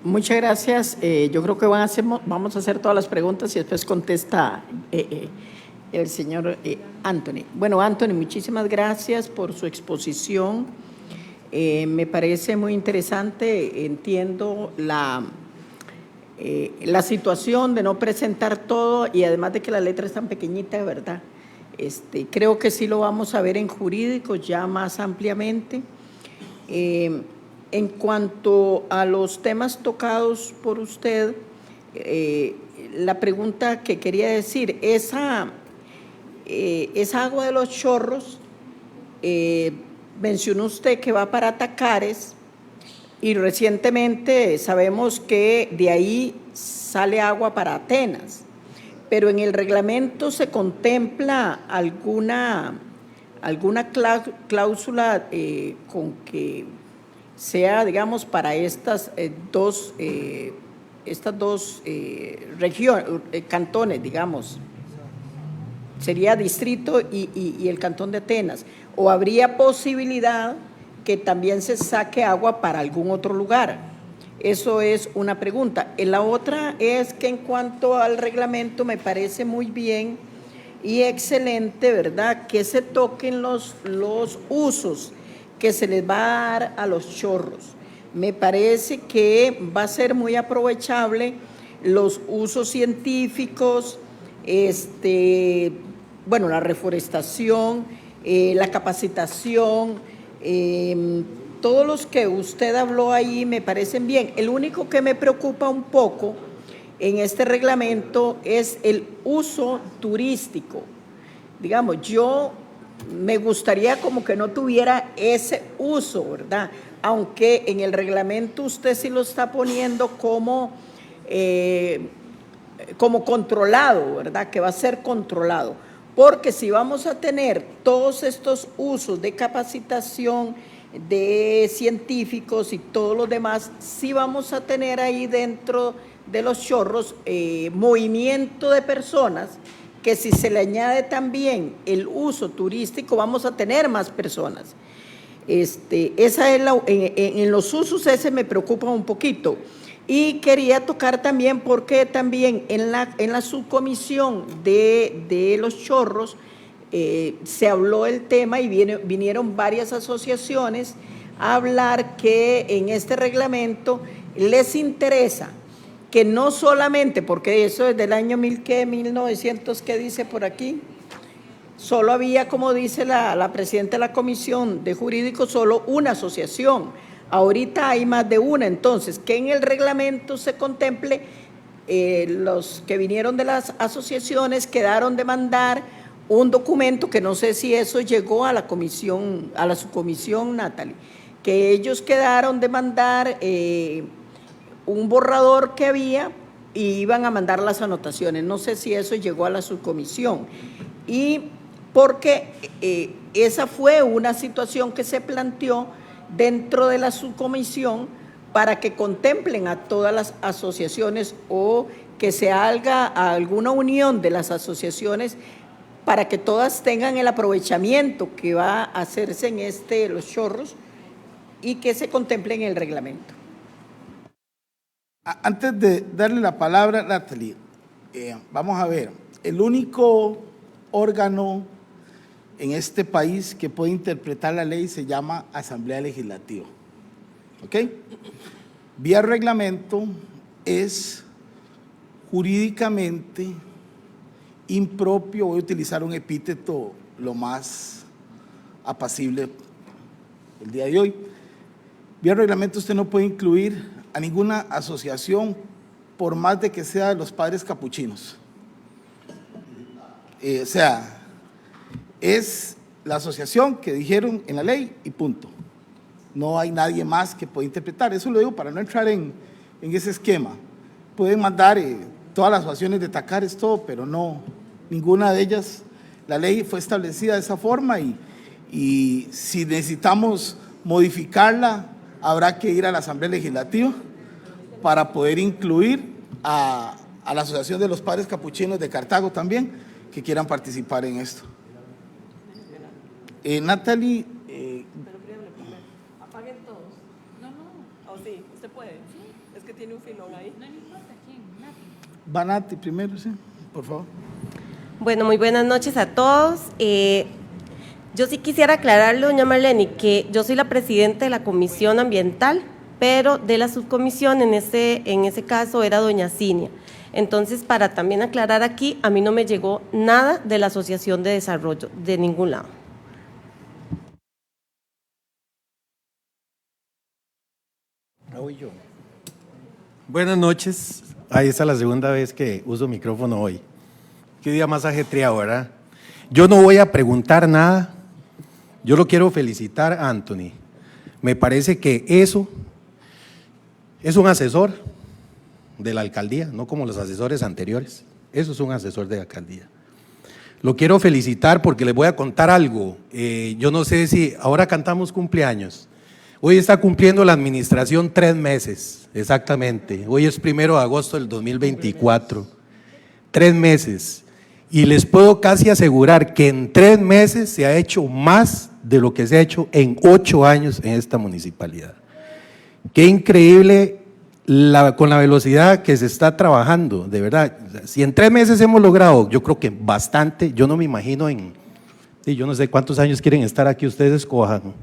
Muchas gracias. Yo creo que vamos a hacer todas las preguntas y después contesta el señor Anthony. Bueno, Anthony, muchísimas gracias por su exposición. Me parece muy interesante. Entiendo la situación de no presentar todo y además de que la letra es tan pequeñita, ¿verdad? Creo que sí lo vamos a ver en jurídicos ya más ampliamente. En cuanto a los temas tocados por usted, la pregunta que quería decir, esa agua de los chorros, mencionó usted que va para Tacares y recientemente sabemos que de ahí sale agua para Atenas, pero en el reglamento se contempla alguna cláusula con que sea, digamos, para estas dos regiones, cantones, digamos, sería distrito y el cantón de Atenas, o habría posibilidad que también se saque agua para algún otro lugar. Eso es una pregunta. La otra es que en cuanto al reglamento me parece muy bien y excelente, ¿verdad?, que se toquen los usos que se les va a dar a los chorros. Me parece que va a ser muy aprovechable los usos científicos, bueno, la reforestación, la capacitación, todos los que usted habló ahí me parecen bien. El único que me preocupa un poco en este reglamento es el uso turístico. Digamos, yo me gustaría como que no tuviera ese uso, ¿verdad? Aunque en el reglamento usted sí lo está poniendo como controlado, ¿verdad? Que va a ser controlado. Porque si vamos a tener todos estos usos de capacitación de científicos y todos los demás, sí vamos a tener ahí dentro de los chorros movimiento de personas, que si se le añade también el uso turístico, vamos a tener más personas. Esa es en los usos ese me preocupa un poquito. Y quería tocar también porque también en la subcomisión de los chorros se habló el tema y vinieron varias asociaciones a hablar que en este reglamento les interesa que no solamente, porque eso es del año 1900, ¿qué dice por aquí? solo había, como dice la presidenta de la Comisión de Jurídico, solo una asociación. Ahorita hay más de una, entonces, que en el reglamento se contemple los que vinieron de las asociaciones quedaron de mandar un documento, que no sé si eso llegó a la comisión, a la subcomisión, Natalie, que ellos quedaron de mandar un borrador que había y iban a mandar las anotaciones. No sé si eso llegó a la subcomisión. Y porque esa fue una situación que se planteó dentro de la subcomisión para que contemplen a todas las asociaciones o que se haga alguna unión de las asociaciones para que todas tengan el aprovechamiento que va a hacerse en los chorros y que se contemple en el reglamento. Antes de darle la palabra a Natalie, vamos a ver, el único órgano en este país que puede interpretar la ley se llama Asamblea Legislativa, ¿ok? Vía reglamento es jurídicamente impropio, voy a utilizar un epíteto lo más apacible el día de hoy. Vía reglamento usted no puede incluir a ninguna asociación por más de que sea de los padres capuchinos. O sea, es la asociación que dijeron en la ley y punto. No hay nadie más que pueda interpretar. Eso lo digo para no entrar en ese esquema. Pueden mandar todas las asociaciones de Tacares, todo, pero no, ninguna de ellas. La ley fue establecida de esa forma y si necesitamos modificarla, habrá que ir a la Asamblea Legislativa para poder incluir a la Asociación de los Padres Capuchinos de Cartago también, que quieran participar en esto. Natalie. Apaguen todos. No. Oh, sí, usted puede. Sí. Es que tiene un filón ahí. No importa quién, Nati. Va Nati primero, sí, por favor. Bueno, muy buenas noches a todos. Yo sí quisiera aclararle, doña Marlene, que yo soy la presidenta de la Comisión Ambiental, pero de la subcomisión en ese caso era doña Cinia. Entonces, para también aclarar aquí, a mí no me llegó nada de la Asociación de Desarrollo, de ningún lado. Buenas noches. Ahí está la segunda vez que uso micrófono hoy. Qué día más ajetreado, ¿verdad? Yo no voy a preguntar nada. Yo lo quiero felicitar a Anthony. Me parece que eso es un asesor de la alcaldía, no como los asesores anteriores. Eso es un asesor de la alcaldía. Lo quiero felicitar porque les voy a contar algo. Yo no sé si ahora cantamos cumpleaños. Hoy está cumpliendo la administración 3 meses, exactamente. Hoy es 1 de agosto del 2024. 3 meses. Y les puedo casi asegurar que en 3 meses se ha hecho más de lo que se ha hecho en 8 años en esta municipalidad. Qué increíble con la velocidad que se está trabajando, de verdad. Si en 3 meses hemos logrado, yo creo que bastante, yo no me imagino yo no sé cuántos años quieren estar aquí, ustedes escojan.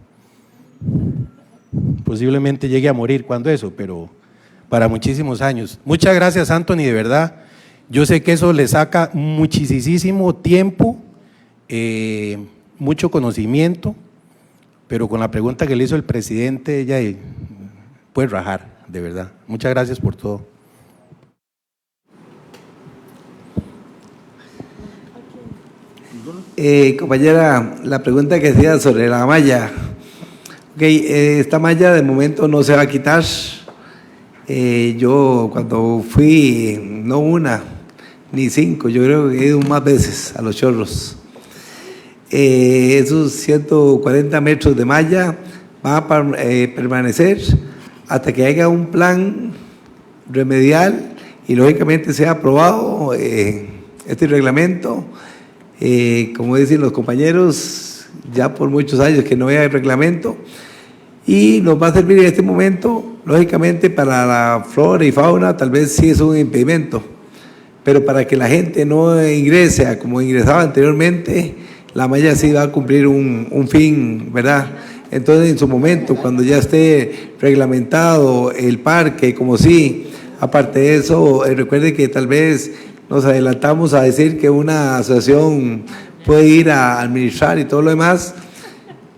Posiblemente llegue a morir cuando eso, pero para muchísimos años. Muchas gracias, Anthony, de verdad. Yo sé que eso le saca muchísimo tiempo, mucho conocimiento, pero con la pregunta que le hizo el presidente, ella puede rajar, de verdad. Muchas gracias por todo. Compañera, la pregunta que hacía sobre la malla. Esta malla de momento no se va a quitar. Yo cuando fui, no una, ni 5, yo creo que he ido más veces a los chorros. Esos 140 metros de malla van a permanecer hasta que haya un plan remedial y lógicamente sea aprobado este reglamento. Como dicen los compañeros, ya por muchos años que no hay reglamento, y nos va a servir en este momento, lógicamente para la flora y fauna tal vez sí es un impedimento, pero para que la gente no ingrese como ingresaba anteriormente, la malla sí va a cumplir un fin, ¿verdad? Entonces en su momento, cuando ya esté reglamentado el parque, como sí, aparte de eso, recuerde que tal vez nos adelantamos a decir que una asociación puede ir a administrar y todo lo demás.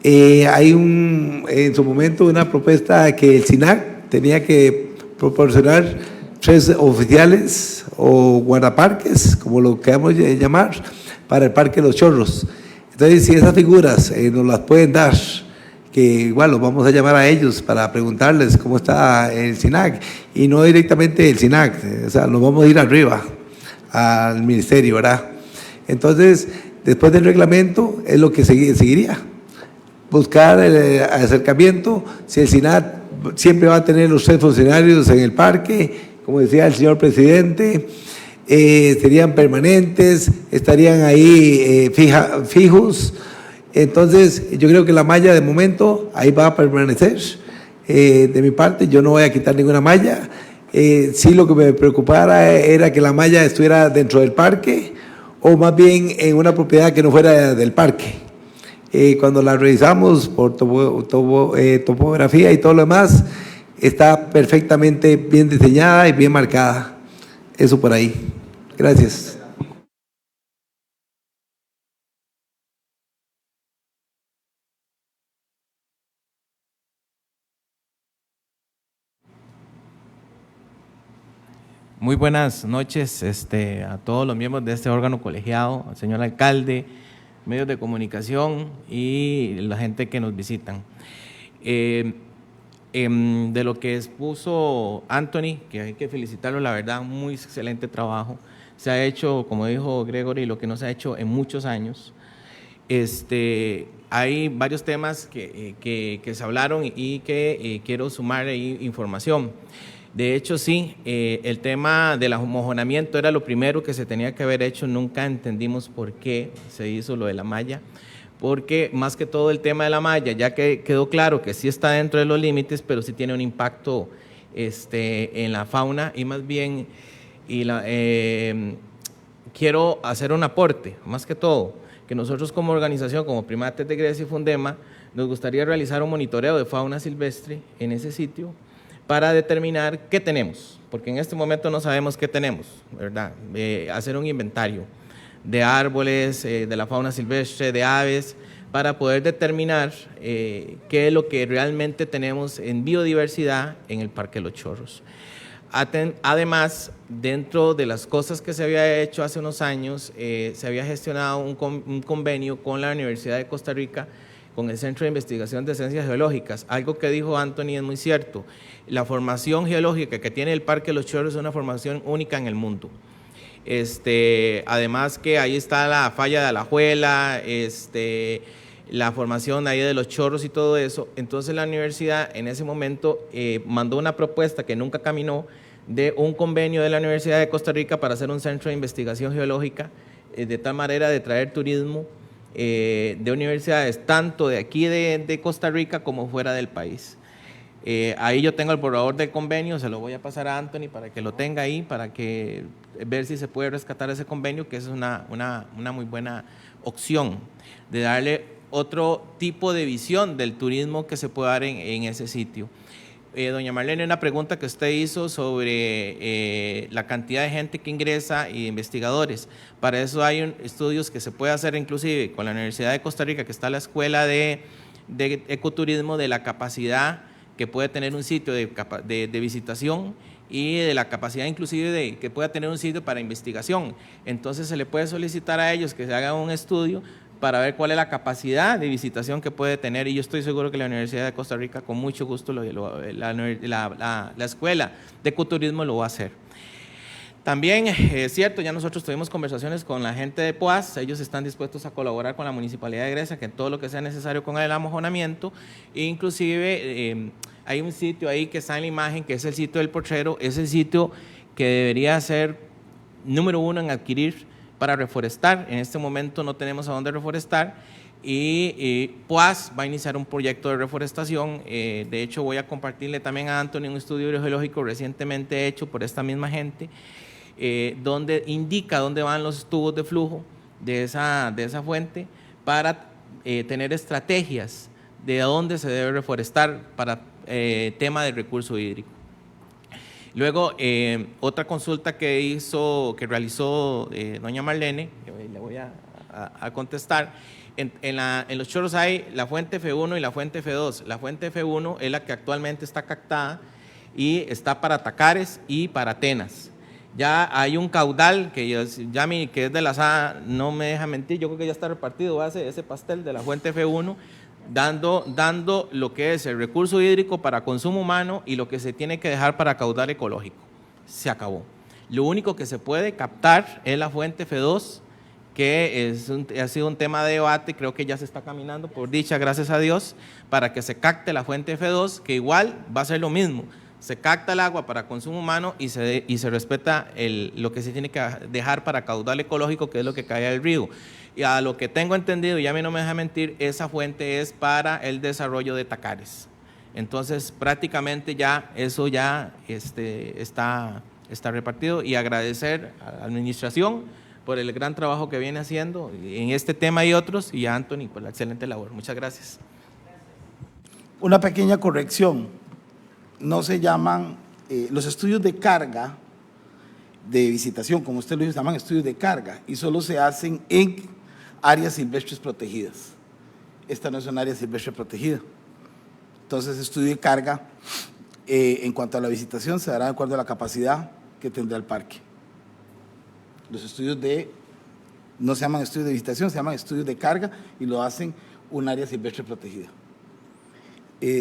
Hay en su momento una propuesta que el SINAC tenía que proporcionar 3 oficiales o guardaparques, como lo queramos llamar, para el Parque Los Chorros. Entonces, si esas figuras nos las pueden dar, que igual los vamos a llamar a ellos para preguntarles cómo está el SINAC, y no directamente el SINAC, o sea, nos vamos a ir arriba al ministerio, ¿verdad? Entonces, después del reglamento es lo que seguiría, buscar el acercamiento. Si el SINAC siempre va a tener los 3 funcionarios en el parque, como decía el señor presidente, serían permanentes, estarían ahí fijos. Entonces, yo creo que la malla de momento ahí va a permanecer. De mi parte, yo no voy a quitar ninguna malla. Sí, lo que me preocupara era que la malla estuviera dentro del parque o más bien en una propiedad que no fuera del parque. Cuando la revisamos por topografía y todo lo demás, está perfectamente bien diseñada y bien marcada. Eso por ahí. Gracias. Muy buenas noches a todos los miembros de este órgano colegiado, al señor alcalde, medios de comunicación y la gente que nos visitan. De lo que expuso Anthony, que hay que felicitarlo, la verdad, muy excelente trabajo. Se ha hecho, como dijo Gregory, lo que no se ha hecho en muchos años. Hay varios temas que se hablaron y que quiero sumar ahí información. De hecho, sí, el tema del amojonamiento era lo primero que se tenía que haber hecho. Nunca entendimos por qué se hizo lo de la malla, porque más que todo el tema de la malla, ya que quedó claro que sí está dentro de los límites, pero sí tiene un impacto en la fauna y más bien, quiero hacer un aporte, más que todo, que nosotros como organización, como Primates de Grecia y Fundema, nos gustaría realizar un monitoreo de fauna silvestre en ese sitio, para determinar qué tenemos, porque en este momento no sabemos qué tenemos, ¿verdad? Hacer un inventario de árboles, de la fauna silvestre, de aves, para poder determinar qué es lo que realmente tenemos en biodiversidad en el Parque Los Chorros. Además, dentro de las cosas que se había hecho hace unos años, se había gestionado un convenio con la Universidad de Costa Rica, con el Centro de Investigación de Ciencias Geológicas. Algo que dijo Anthony es muy cierto. La formación geológica que tiene el Parque Los Chorros es una formación única en el mundo. Además que ahí está la falla de Alajuela, la formación ahí de los chorros y todo eso. Entonces la universidad en ese momento mandó una propuesta que nunca caminó, de un convenio de la Universidad de Costa Rica para hacer un centro de investigación geológica, de tal manera de traer turismo de universidades, tanto de aquí de Costa Rica como fuera del país. Ahí yo tengo el borrador del convenio, se lo voy a pasar a Anthony para que lo tenga ahí, para que ver si se puede rescatar ese convenio, que es una muy buena opción de darle otro tipo de visión del turismo que se puede dar en ese sitio. Doña Marlene, una pregunta que usted hizo sobre la cantidad de gente que ingresa y investigadores. Para eso hay estudios que se puede hacer inclusive con la Universidad de Costa Rica, que está la Escuela de Ecoturismo, de la capacidad que puede tener un sitio de visitación y de la capacidad inclusive que pueda tener un sitio para investigación. Entonces se le puede solicitar a ellos que se haga un estudio para ver cuál es la capacidad de visitación que puede tener, y yo estoy seguro que la Universidad de Costa Rica con mucho gusto la Escuela de Ecoturismo lo va a hacer. También es cierto, ya nosotros tuvimos conversaciones con la gente de POAS, ellos están dispuestos a colaborar con la Municipalidad de Grecia, que en todo lo que sea necesario con el amojonamiento, e inclusive hay un sitio ahí que está en la imagen, que es el sitio del Potrero, es el sitio que debería ser número 1 en adquirir para reforestar. En este momento no tenemos a dónde reforestar y POAS va a iniciar un proyecto de reforestación. De hecho, voy a compartirle también a Anthony un estudio geológico recientemente hecho por esta misma gente, donde indica dónde van los tubos de flujo de esa fuente para tener estrategias de dónde se debe reforestar para tema de recurso hídrico. Luego, otra consulta que realizó doña Marlene, le voy a a contestar. En los chorros hay la fuente F1 y la fuente F2. La fuente F1 es la que actualmente está captada y está para Tacares y para Atenas. Ya hay un caudal que que es de la SA, no me deja mentir, yo creo que ya está repartido ese pastel de la fuente F1, dando lo que es el recurso hídrico para consumo humano y lo que se tiene que dejar para caudal ecológico. Se acabó. Lo único que se puede captar es la fuente F2, que ha sido un tema de debate, creo que ya se está caminando, por dicha, gracias a Dios, para que se capte la fuente F2, que igual va a ser lo mismo. Se capta el agua para consumo humano y se respeta lo que se tiene que dejar para caudal ecológico, que es lo que cae al río. Y a lo que tengo entendido, y a mí no me deja mentir, esa fuente es para el desarrollo de Tacares. Entonces, prácticamente ya eso ya está repartido, y agradecer a la administración por el gran trabajo que viene haciendo en este tema y otros, y a Anthony por la excelente labor. Muchas gracias. Una pequeña corrección. No se llaman, los estudios de carga de visitación, como usted lo dice, se llaman estudios de carga y solo se hacen en áreas silvestres protegidas. Esta no es una área silvestre protegida. Entonces, estudio de carga en cuanto a la visitación se dará de acuerdo a la capacidad que tendrá el parque. Los estudios no se llaman estudios de visitación, se llaman estudios de carga y lo hacen un área silvestre protegida.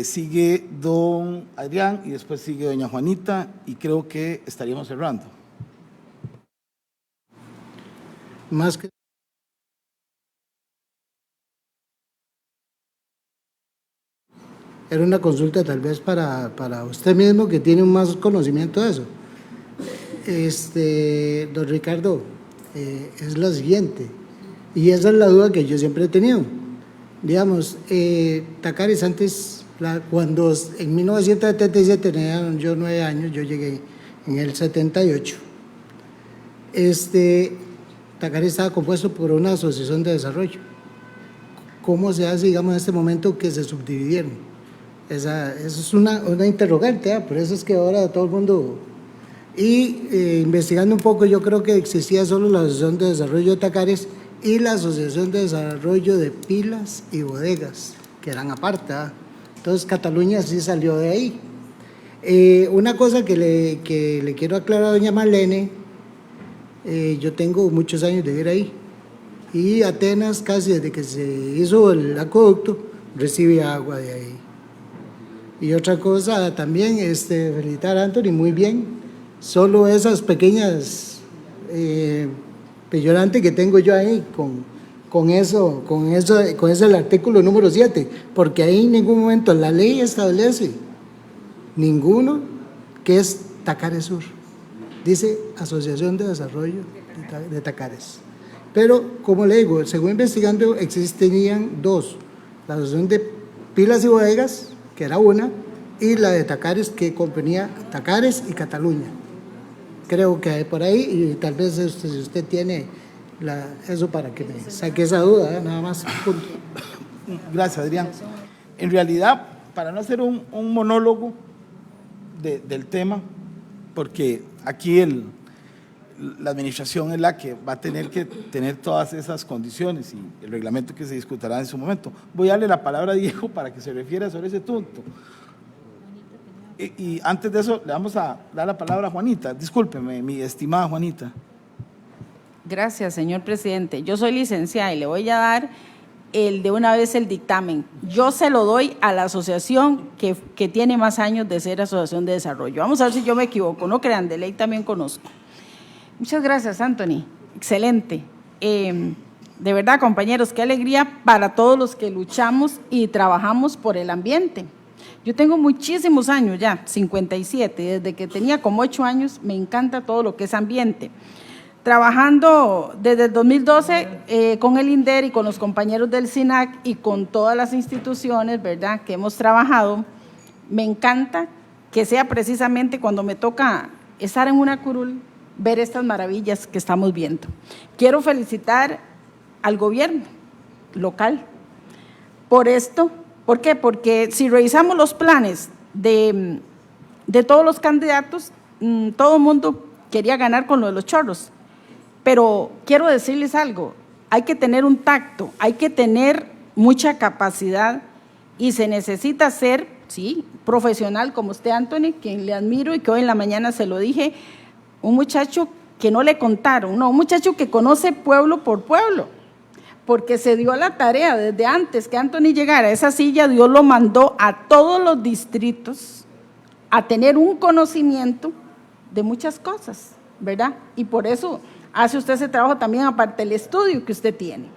Sigue don Adrián y después sigue doña Juanita y creo que estaríamos cerrando. Más que era una consulta tal vez para usted mismo que tiene más conocimiento de eso. Don Ricardo, es la siguiente, y esa es la duda que yo siempre he tenido. Digamos, Tacares antes, cuando en 1977 tenía yo 9 años, yo llegué en el 78. Tacares estaba compuesto por una asociación de desarrollo. ¿Cómo se hace, digamos, en este momento que se subdividieron? Esa es una interrogante, por eso es que ahora todo el mundo… Y investigando un poco, yo creo que existía solo la Asociación de Desarrollo de Tacares y la Asociación de Desarrollo de Pilas y Bodegas, que eran aparte. Entonces Cataluña sí salió de ahí. Una cosa que le quiero aclarar a doña Marlene, yo tengo muchos años de vivir ahí, y Atenas casi desde que se hizo el acueducto recibe agua de ahí. Y otra cosa también, felicitar a Anthony, muy bien, solo esas pequeñas peyorantes que tengo yo ahí con eso es el artículo número 7, porque ahí en ningún momento la ley establece ninguno que es Tacares Sur, dice Asociación de Desarrollo de Tacares. Pero, como le digo, según investigando, existían dos, la Asociación de Pilas y Bodegas, que era una, y la de Tacares, que componía Tacares y Cataluña. Creo que hay por ahí, y tal vez si usted tiene eso para que me saque esa duda, nada más. Punto. Gracias, Adrián. En realidad, para no hacer un monólogo del tema, porque aquí la administración es la que va a tener que tener todas esas condiciones y el reglamento que se discutirá en su momento. Voy a darle la palabra a Diego para que se refiera sobre ese punto. Y antes de eso, le vamos a dar la palabra a Juanita. Discúlpeme, mi estimada Juanita. Gracias, señor presidente. Yo soy licenciada y le voy a dar de una vez el dictamen. Yo se lo doy a la asociación que tiene más años de ser asociación de desarrollo. Vamos a ver si yo me equivoco, no crean, de ley también conozco. Muchas gracias, Anthony. Excelente. De verdad, compañeros, qué alegría para todos los que luchamos y trabajamos por el ambiente. Yo tengo muchísimos años ya, 57, desde que tenía como 8 años, me encanta todo lo que es ambiente. Trabajando desde el 2012 con el INDER y con los compañeros del SINAC y con todas las instituciones, ¿verdad?, que hemos trabajado, me encanta que sea precisamente cuando me toca estar en una curul, ver estas maravillas que estamos viendo. Quiero felicitar al gobierno local por esto. ¿Por qué? Porque si revisamos los planes de todos los candidatos, todo el mundo quería ganar con lo de los chorros. Pero quiero decirles algo, hay que tener un tacto, hay que tener mucha capacidad y se necesita ser, sí, profesional como usted, Anthony, quien le admiro y que hoy en la mañana se lo dije, un muchacho que no le contaron, no, un muchacho que conoce pueblo por pueblo, porque se dio la tarea desde antes que Anthony llegara a esa silla, Dios lo mandó a todos los distritos a tener un conocimiento de muchas cosas, ¿verdad? Y por eso hace usted ese trabajo también aparte del estudio que usted tiene.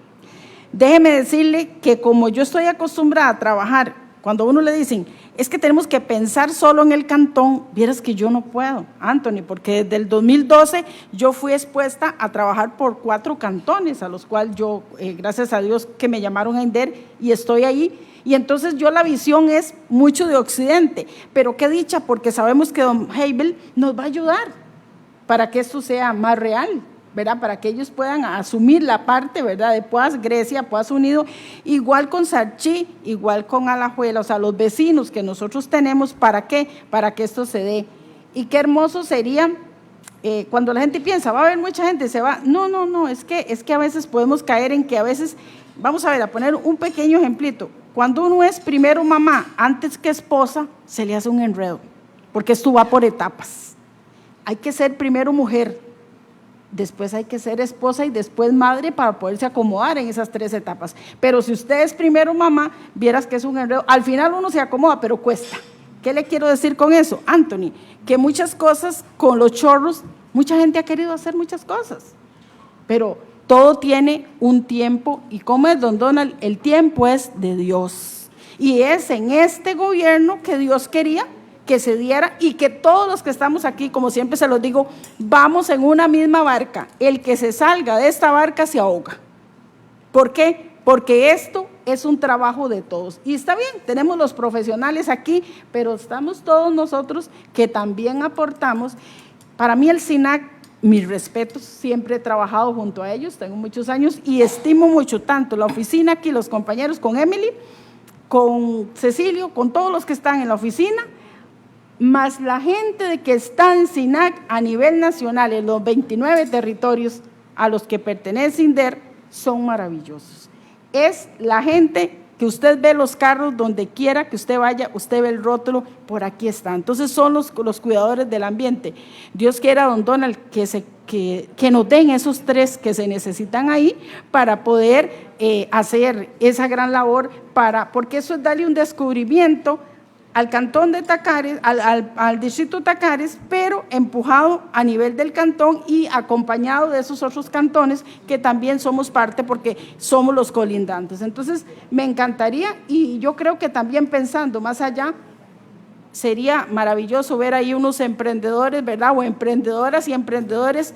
Déjeme decirle que como yo estoy acostumbrada a trabajar, cuando a uno le dicen, es que tenemos que pensar solo en el cantón, vieras que yo no puedo, Anthony, porque desde el 2012 yo fui expuesta a trabajar por 4 cantones, a los cuales yo, gracias a Dios que me llamaron a INDER y estoy ahí, y entonces yo la visión es mucho de Occidente, pero qué dicha, porque sabemos que don Heibel nos va a ayudar para que esto sea más real, ¿verdad? Para que ellos puedan asumir la parte, ¿verdad? De Poás, Grecia, Poás Unido, igual con Sarchí, igual con Alajuela, o sea, los vecinos que nosotros tenemos, ¿para qué? Para que esto se dé. Y qué hermoso sería cuando la gente piensa, va a haber mucha gente, se va. No, es que a veces podemos caer en que a veces, vamos a ver, a poner un pequeño ejemplito, cuando uno es primero mamá antes que esposa, se le hace un enredo, porque esto va por etapas. Hay que ser primero mujer, después hay que ser esposa y después madre para poderse acomodar en esas 3 etapas. Pero si usted es primero mamá, vieras que es un enredo. Al final uno se acomoda, pero cuesta. ¿Qué le quiero decir con eso, Anthony? Que muchas cosas con los chorros, mucha gente ha querido hacer muchas cosas, pero todo tiene un tiempo, y como es don Donald, el tiempo es de Dios. Y es en este gobierno que Dios quería que se diera y que todos los que estamos aquí, como siempre se los digo, vamos en una misma barca. El que se salga de esta barca se ahoga. ¿Por qué? Porque esto es un trabajo de todos. Y está bien, tenemos los profesionales aquí, pero estamos todos nosotros que también aportamos. Para mí el SINAC, mis respetos, siempre he trabajado junto a ellos, tengo muchos años y estimo mucho tanto la oficina aquí, los compañeros con Emily, con Cecilio, con todos los que están en la oficina, más la gente de que está en SINAC a nivel nacional, en los 29 territorios a los que pertenece INDER, son maravillosos. Es la gente que usted ve los carros donde quiera que usted vaya, usted ve el rótulo, por aquí está. Entonces son los cuidadores del ambiente. Dios quiera, don Donald, que nos den esos 3 que se necesitan ahí para poder hacer esa gran labor, porque eso es darle un descubrimiento al cantón de Tacares, al distrito Tacares, pero empujado a nivel del cantón y acompañado de esos otros cantones que también somos parte porque somos los colindantes. Entonces, me encantaría y yo creo que también pensando más allá, sería maravilloso ver ahí unos emprendedores, ¿verdad? O emprendedoras y emprendedores,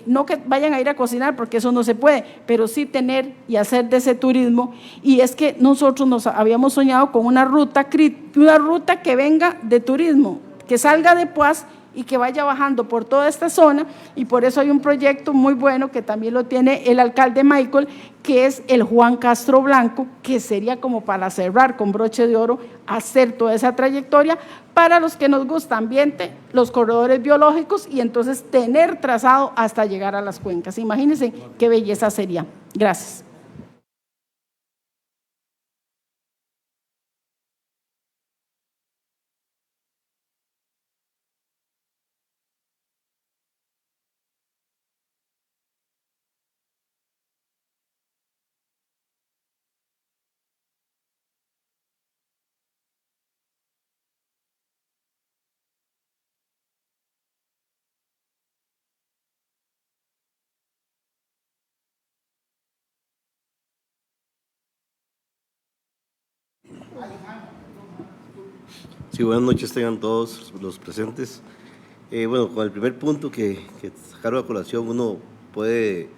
no que vayan a ir a cocinar porque eso no se puede, pero sí tener y hacer de ese turismo. Y es que nosotros nos habíamos soñado con una ruta que venga de turismo, que salga de Poás y que vaya bajando por toda esta zona, y por eso hay un proyecto muy bueno que también lo tiene el alcalde Michael, que es el Juan Castro Blanco, que sería como para cerrar con broche de oro, hacer toda esa trayectoria para los que nos gusta ambiente, los corredores biológicos y entonces tener trazado hasta llegar a las cuencas. Imagínense qué belleza sería. Gracias. Sí, buenas noches tengan todos los presentes. Bueno, con el primer punto que sacaron a colación, uno puede,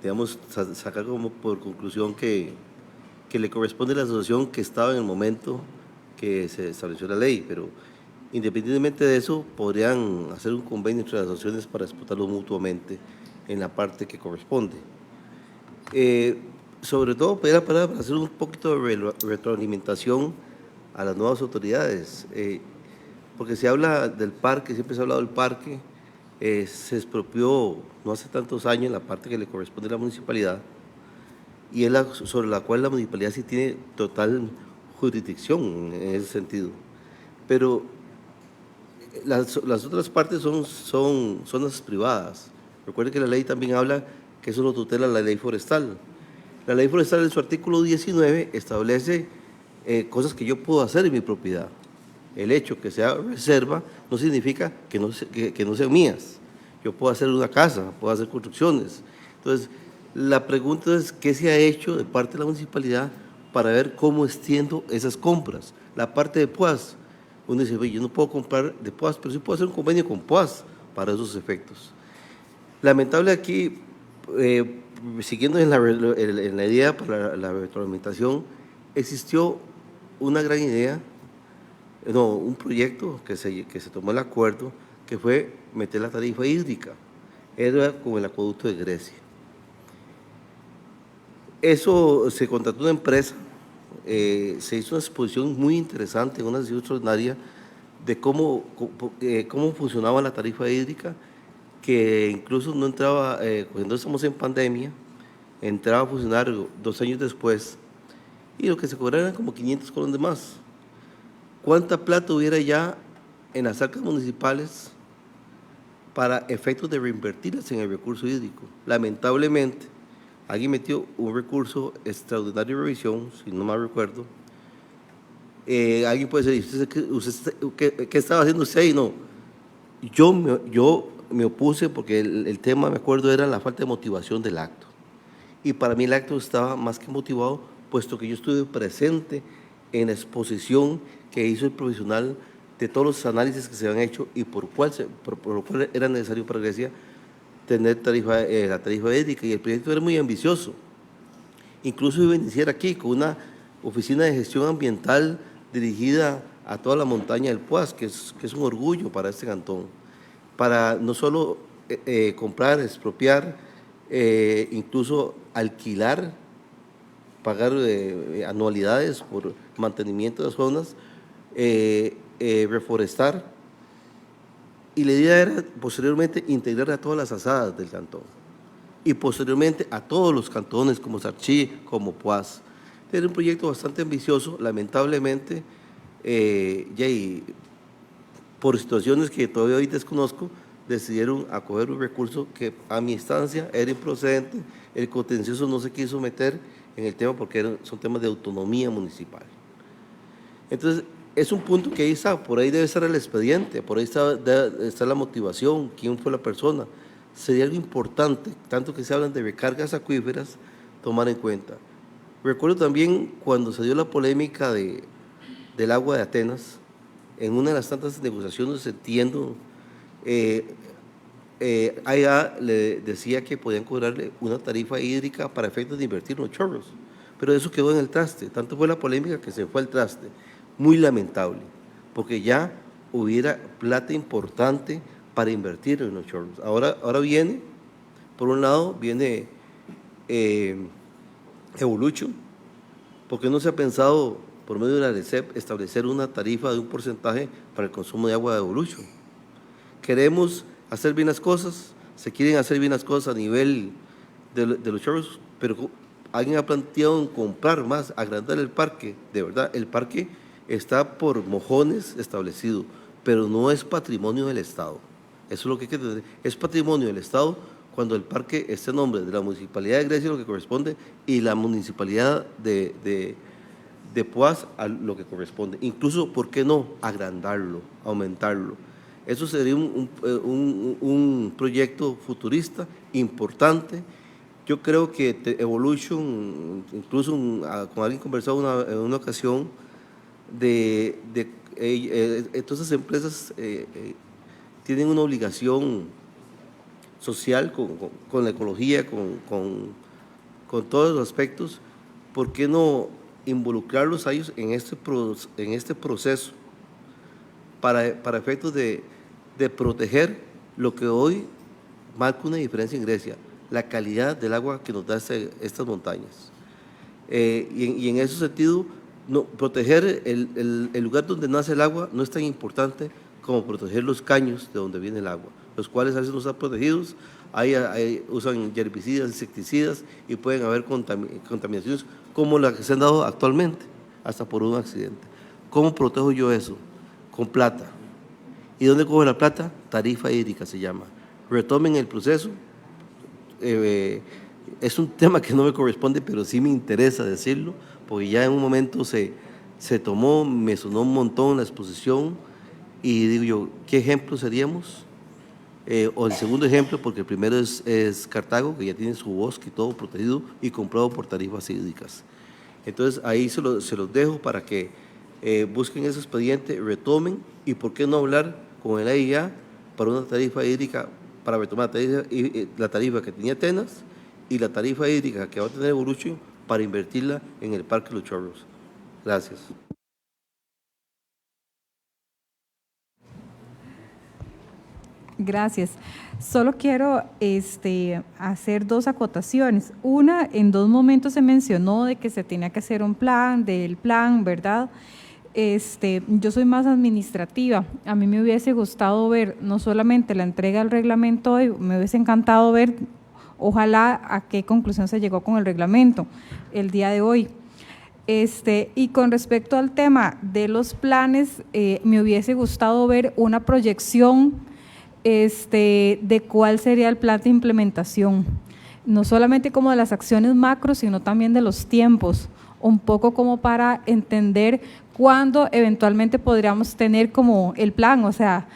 digamos, sacar como por conclusión que le corresponde a la asociación que estaba en el momento que se estableció la ley, pero independientemente de eso, podrían hacer un convenio entre las asociaciones para explotarlo mutuamente en la parte que corresponde. Sobre todo, para hacer un poquito de retroalimentación a las nuevas autoridades, porque se habla del parque, siempre se ha hablado del parque, se expropió no hace tantos años la parte que le corresponde a la municipalidad, y es sobre la cual la municipalidad sí tiene total jurisdicción en ese sentido. Pero las otras partes son zonas privadas. Recuerden que la ley también habla que eso lo tutela la ley forestal. La ley forestal en su artículo 19 establece cosas que yo puedo hacer en mi propiedad. El hecho que sea reserva no significa que no sean mías. Yo puedo hacer una casa, puedo hacer construcciones. Entonces, la pregunta es qué se ha hecho de parte de la municipalidad para ver cómo extiendo esas compras. La parte de PUAS, uno dice, yo no puedo comprar de PUAS, pero sí puedo hacer un convenio con PUAS para esos efectos. Lamentable aquí, siguiendo en la idea para la retroalimentación, existió una gran idea, un proyecto que se tomó el acuerdo, que fue meter la tarifa hídrica, era como el acueducto de Grecia. Eso se contrató una empresa, se hizo una exposición muy interesante, una sesión extraordinaria de cómo funcionaba la tarifa hídrica, que incluso no entraba, cuando estamos en pandemia, entraba a funcionar 2 años después, y lo que se cobraba eran como 500 colones más. ¿Cuánta plata hubiera ya en las arcas municipales para efectos de reinvertirlas en el recurso hídrico? Lamentablemente, alguien metió un recurso extraordinario de revisión, si no mal recuerdo. Alguien puede decir, ¿qué estaba haciendo usted? Y no, yo me opuse porque el tema, me acuerdo, era la falta de motivación del acto. Y para mí el acto estaba más que motivado, puesto que yo estuve presente en la exposición que hizo el profesional de todos los análisis que se habían hecho y por lo cual era necesario para Grecia tener la tarifa hídrica, y el proyecto era muy ambicioso. Incluso iba a iniciar aquí con una oficina de gestión ambiental dirigida a toda la montaña del Puas, que es un orgullo para este cantón, para no solo comprar, expropiar, incluso alquilar, pagar anualidades por mantenimiento de las zonas, reforestar, y la idea era posteriormente integrar a todas las asadas del cantón y posteriormente a todos los cantones como Sarchí, como Puas. Era un proyecto bastante ambicioso, lamentablemente, por situaciones que todavía hoy desconozco, decidieron acoger un recurso que a mi instancia era improcedente. El contencioso no se quiso meter en el tema porque son temas de autonomía municipal. Entonces, es un punto que ahí está, por ahí debe estar el expediente, por ahí está la motivación, quién fue la persona. Sería algo importante, tanto que se hablan de recargas acuíferas, tomar en cuenta. Recuerdo también cuando se dio la polémica del agua de Atenas, en una de las tantas negociaciones, entiendo, AIA le decía que podían cobrarle una tarifa hídrica para efectos de invertir en los chorros, pero eso quedó en el traste, tanto fue la polémica que se fue al traste. Muy lamentable, porque ya hubiera plata importante para invertir en los chorros. Ahora viene, por un lado, viene Evolution, porque no se ha pensado por medio de la RECEP establecer una tarifa de un porcentaje para el consumo de agua de Evolution. Queremos hacer bien las cosas, se quieren hacer bien las cosas a nivel de los chorros, pero alguien ha planteado en comprar más, agrandar el parque. De verdad, el parque está por mojones establecido, pero no es patrimonio del Estado. Eso es lo que hay que entender. Es patrimonio del Estado cuando el parque esté en nombre de la Municipalidad de Grecia, lo que corresponde, y la Municipalidad de Puas, a lo que corresponde. Incluso, ¿por qué no agrandarlo, aumentarlo? Eso sería un proyecto futurista importante. Yo creo que Evolution, incluso con alguien conversado en una ocasión, todas esas empresas tienen una obligación social con la ecología, con todos los aspectos. ¿Por qué no involucrarlos a ellos en este proceso para efectos de proteger lo que hoy marca una diferencia en Grecia, la calidad del agua que nos da estas montañas? Y en ese sentido, proteger el lugar donde nace el agua no es tan importante como proteger los caños de donde viene el agua. los cuales a veces no están protegidos, ahí usan herbicidas, insecticidas y pueden haber contaminaciones como las que se han dado actualmente, hasta por un accidente. ¿Cómo protejo yo eso? Con plata. ¿Y dónde cojo la plata? Tarifa hídrica se llama. Retomen el proceso. Es un tema que no me corresponde, pero sí me interesa decirlo, porque ya en un momento se tomó, me sonó un montón la exposición, y digo yo, ¿qué ejemplo seríamos? O el segundo ejemplo, porque el primero es Cartago, que ya tiene su bosque y todo protegido y comprado por tarifas hídricas. Entonces ahí se los dejo para que busquen ese expediente, retomen, y por qué no hablar con el AIA para una tarifa hídrica, para retomar la tarifa que tenía Atenas y la tarifa hídrica que va a tener Evolution para invertirla en el Parque Los Chorros. Gracias. Gracias. Solo quiero hacer dos acotaciones. Una, en dos momentos se mencionó de que se tenía que hacer un plan, ¿verdad? Yo soy más administrativa. A mí me hubiese gustado ver no solamente la entrega del reglamento hoy, me hubiese encantado ver, ojalá, a qué conclusión se llegó con el reglamento el día de hoy. Y con respecto al tema de los planes, me hubiese gustado ver una proyección de cuál sería el plan de implementación, no solamente como de las acciones macro, sino también de los tiempos, un poco como para entender cuándo eventualmente podríamos tener como el plan, o sea,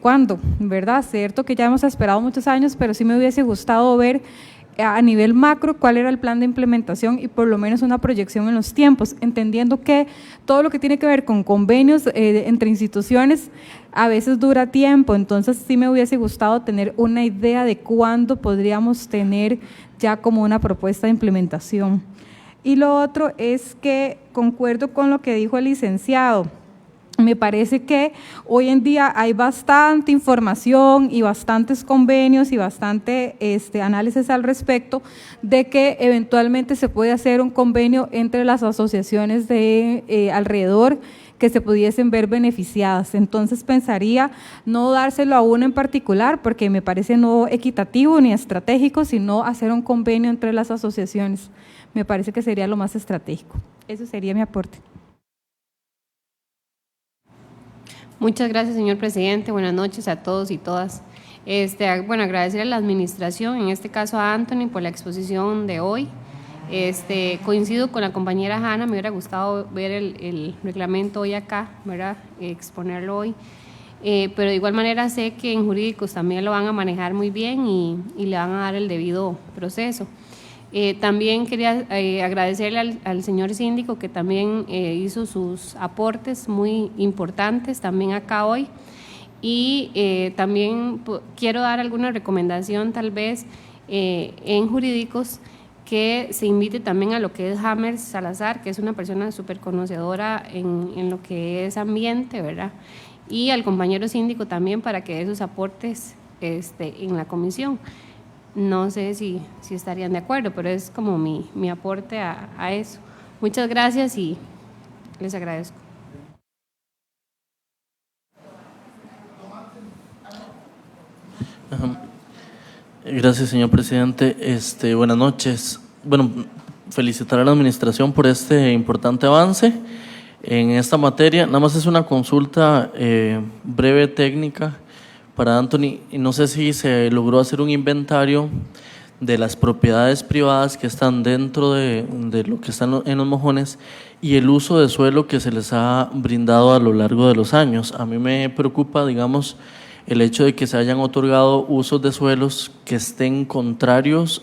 cuándo, ¿verdad? Cierto que ya hemos esperado muchos años, pero sí me hubiese gustado ver a nivel macro cuál era el plan de implementación y por lo menos una proyección en los tiempos, entendiendo que todo lo que tiene que ver con convenios entre instituciones a veces dura tiempo, entonces sí me hubiese gustado tener una idea de cuándo podríamos tener ya como una propuesta de implementación. Y lo otro es que concuerdo con lo que dijo el licenciado. Me parece que hoy en día hay bastante información y bastantes convenios y bastante análisis al respecto de que eventualmente se puede hacer un convenio entre las asociaciones de alrededor que se pudiesen ver beneficiadas. Entonces pensaría no dárselo a uno en particular porque me parece no equitativo ni estratégico, sino hacer un convenio entre las asociaciones. Me parece que sería lo más estratégico. Eso sería mi aporte. Muchas gracias, señor presidente. Buenas noches a todos y todas. Bueno, agradecer a la administración, en este caso a Anthony, por la exposición de hoy. Coincido con la compañera Hanna, me hubiera gustado ver el reglamento hoy acá, ¿verdad? Exponerlo hoy. Pero de igual manera sé que en jurídicos también lo van a manejar muy bien y le van a dar el debido proceso. También quería agradecerle al señor síndico que también hizo sus aportes muy importantes también acá hoy y también quiero dar alguna recomendación tal vez en jurídicos que se invite también a lo que es Hammer Salazar, que es una persona súper conocedora en lo que es ambiente, ¿verdad? Y al compañero síndico también para que dé sus aportes en la comisión. No sé si estarían de acuerdo, pero es como mi aporte a eso. Muchas gracias y les agradezco. Gracias, señor presidente. Buenas noches. Bueno, felicitar a la administración por este importante avance en esta materia. Nada más es una consulta breve técnica para Anthony. No sé si se logró hacer un inventario de las propiedades privadas que están dentro de lo que están en los mojones y el uso de suelo que se les ha brindado a lo largo de los años. A mí me preocupa, digamos, el hecho de que se hayan otorgado usos de suelos que estén contrarios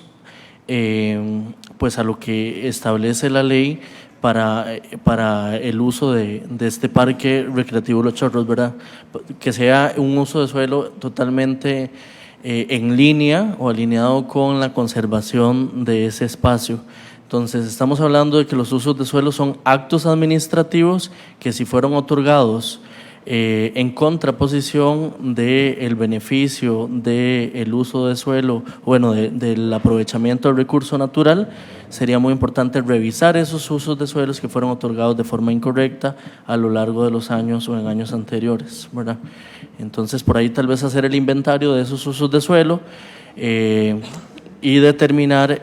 pues a lo que establece la ley para el uso de este parque recreativo Los Chorros, ¿verdad? Que sea un uso de suelo totalmente en línea o alineado con la conservación de ese espacio. Entonces, estamos hablando de que los usos de suelo son actos administrativos que si fueron otorgados en contraposición del beneficio del uso de suelo, bueno, del aprovechamiento del recurso natural, sería muy importante revisar esos usos de suelos que fueron otorgados de forma incorrecta a lo largo de los años o en años anteriores, ¿verdad? Entonces, por ahí tal vez hacer el inventario de esos usos de suelo y determinar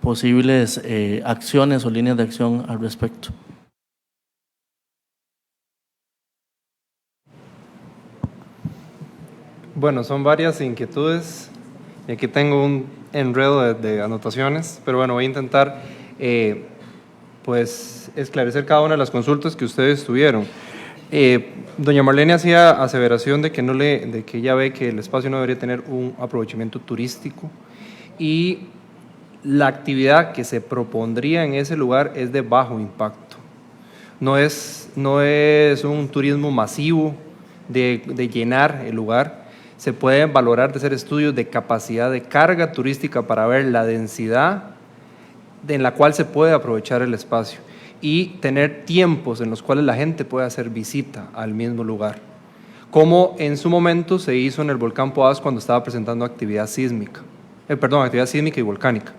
posibles acciones o líneas de acción al respecto. Bueno, son varias inquietudes y aquí tengo un enredo de anotaciones, pero bueno, voy a intentar pues esclarecer cada una de las consultas que ustedes tuvieron. Doña Marlene hacía aseveración de que ella ve que el espacio no debería tener un aprovechamiento turístico y la actividad que se propondría en ese lugar es de bajo impacto. No es un turismo masivo de llenar el lugar. Se pueden valorar de hacer estudios de capacidad de carga turística para ver la densidad en la cual se puede aprovechar el espacio y tener tiempos en los cuales la gente puede hacer visita al mismo lugar, como en su momento se hizo en el volcán Poás cuando estaba presentando actividad sísmica y volcánica,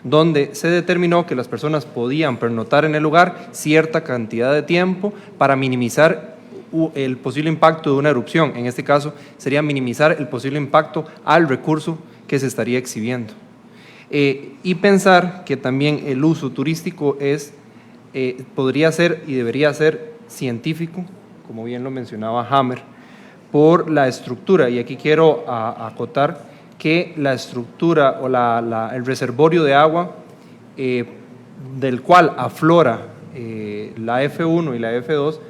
donde se determinó que las personas podían pernoctar en el lugar cierta cantidad de tiempo para minimizar el posible impacto de una erupción. En este caso sería minimizar el posible impacto al recurso que se estaría exhibiendo. Y pensar que también el uso turístico podría ser y debería ser científico, como bien lo mencionaba Hammer, por la estructura, y aquí quiero acotar que la estructura o el reservorio de agua del cual aflora la F1 y la F2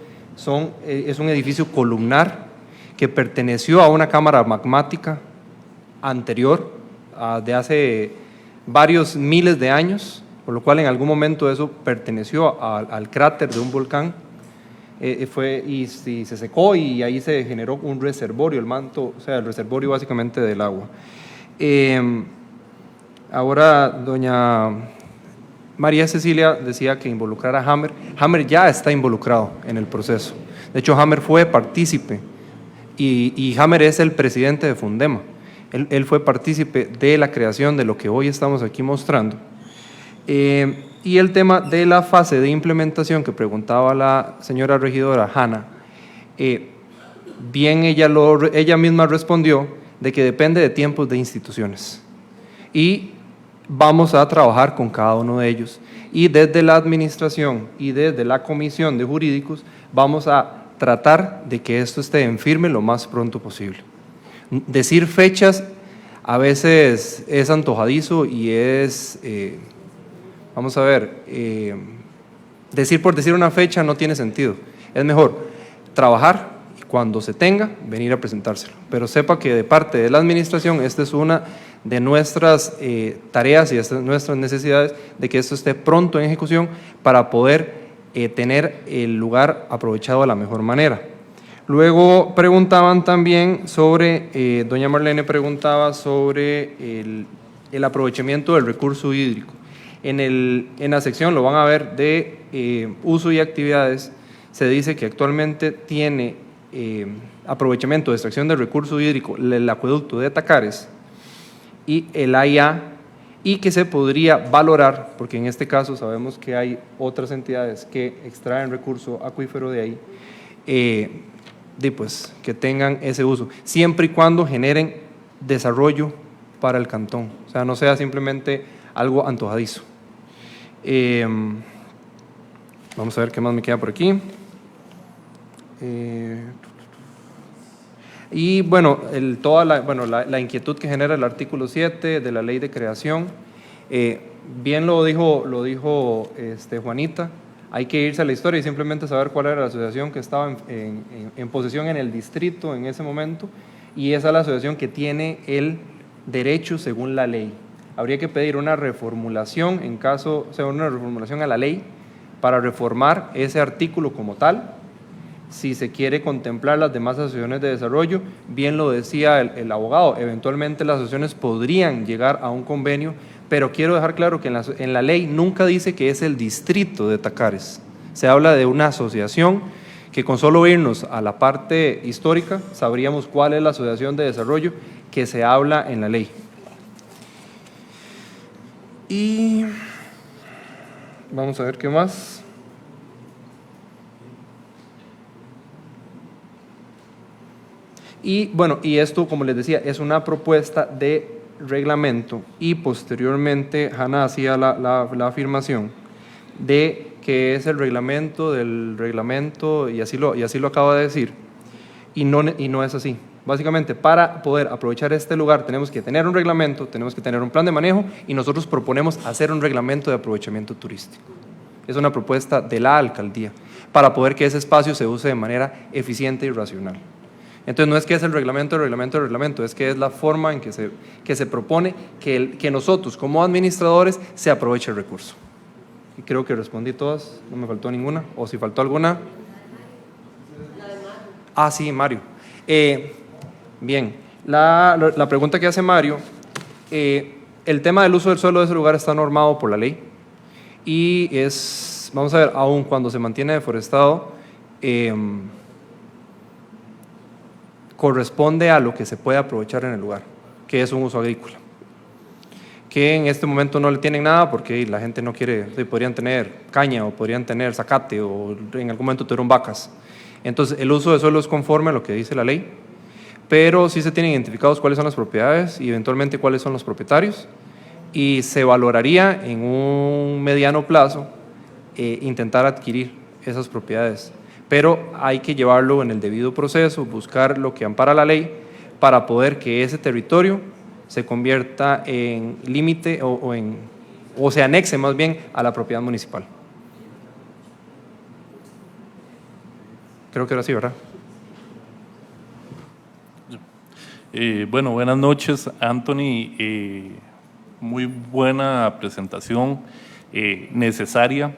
es un edificio columnar que perteneció a una cámara magmática anterior, de hace varios miles de años, por lo cual en algún momento eso perteneció al cráter de un volcán, y se secó y ahí se generó un reservorio, el manto, o sea, el reservorio básicamente del agua. Ahora, doña María Cecilia decía que involucrar a Hammer. Hammer ya está involucrado en el proceso. De hecho, Hammer fue partícipe y Hammer es el presidente de Fundema. Él fue partícipe de la creación de lo que hoy estamos aquí mostrando. Y el tema de la fase de implementación que preguntaba la señora regidora Hanna, bien ella misma respondió de que depende de tiempos de instituciones. Y vamos a trabajar con cada uno de ellos. Y desde la administración y desde la comisión de jurídicos vamos a tratar de que esto esté en firme lo más pronto posible. Decir fechas a veces es antojadizo y vamos a ver, decir por decir una fecha no tiene sentido. Es mejor trabajar y cuando se tenga, venir a presentárselo. Pero sepa que de parte de la administración, esta es una de nuestras tareas y estas nuestras necesidades de que esto esté pronto en ejecución para poder tener el lugar aprovechado de la mejor manera. Luego preguntaban también sobre, doña Marlene preguntaba sobre el aprovechamiento del recurso hídrico. En la sección, lo van a ver, de uso y actividades, se dice que actualmente tiene aprovechamiento de extracción del recurso hídrico el acueducto de Tacares y el AIA, y que se podría valorar, porque en este caso sabemos que hay otras entidades que extraen recurso acuífero de ahí, pues que tengan ese uso, siempre y cuando generen desarrollo para el cantón, o sea, no sea simplemente algo antojadizo. Vamos a ver qué más me queda por aquí. Y bueno, la inquietud que genera el artículo 7 de la ley de creación, bien lo dijo Juanita, hay que irse a la historia y simplemente saber cuál era la asociación que estaba en posesión en el distrito en ese momento, y esa es la asociación que tiene el derecho según la ley. Habría que pedir una reformulación una reformulación a la ley para reformar ese artículo como tal, si se quiere contemplar las demás asociaciones de desarrollo. Bien lo decía el abogado, eventualmente las asociaciones podrían llegar a un convenio, pero quiero dejar claro que en la ley nunca dice que es el distrito de Tacares, se habla de una asociación que con solo irnos a la parte histórica sabríamos cuál es la asociación de desarrollo que se habla en la ley. Y vamos a ver qué más. Y bueno, y esto, como les decía, es una propuesta de reglamento, y posteriormente Hanna hacía la afirmación de que es el reglamento del reglamento, y así lo acaba de decir, y no es así. Básicamente, para poder aprovechar este lugar tenemos que tener un reglamento, tenemos que tener un plan de manejo, y nosotros proponemos hacer un reglamento de aprovechamiento turístico. Es una propuesta de la alcaldía para poder que ese espacio se use de manera eficiente y racional. Entonces no es que es el reglamento, es que es la forma en que se propone que nosotros como administradores se aproveche el recurso. Y creo que respondí todas, no me faltó ninguna, o si faltó alguna. Ah, sí, Mario. Bien, la pregunta que hace Mario, el tema del uso del suelo de ese lugar está normado por la ley, y vamos a ver, aun cuando se mantiene deforestado, corresponde a lo que se puede aprovechar en el lugar, que es un uso agrícola, que en este momento no le tienen nada porque la gente no quiere, podrían tener caña o podrían tener zacate o en algún momento tuvieron vacas. Entonces el uso de suelo es conforme a lo que dice la ley, pero sí se tienen identificados cuáles son las propiedades y eventualmente cuáles son los propietarios, y se valoraría en un mediano plazo intentar adquirir esas propiedades. Pero hay que llevarlo en el debido proceso, buscar lo que ampara la ley para poder que ese territorio se convierta en límite o se anexe más bien a la propiedad municipal. Creo que era así, ¿verdad? Bueno, buenas noches, Anthony. Muy buena presentación, necesaria.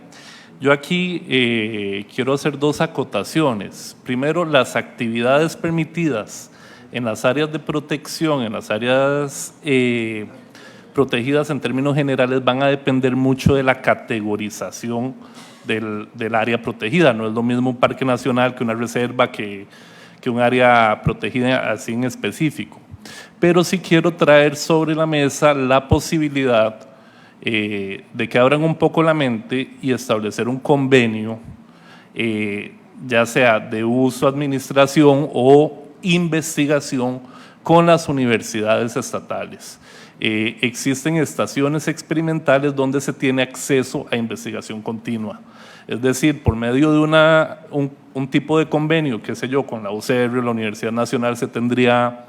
Yo aquí quiero hacer dos acotaciones. Primero, las actividades permitidas en las áreas de protección, en las áreas protegidas en términos generales, van a depender mucho de la categorización del área protegida. No es lo mismo un parque nacional que una reserva, que un área protegida así en específico. Pero sí quiero traer sobre la mesa la posibilidad de que abran un poco la mente y establecer un convenio, ya sea de uso, administración o investigación con las universidades estatales. Existen estaciones experimentales donde se tiene acceso a investigación continua. Es decir, por medio de un tipo de convenio, qué sé yo, con la UCR, la Universidad Nacional, se tendría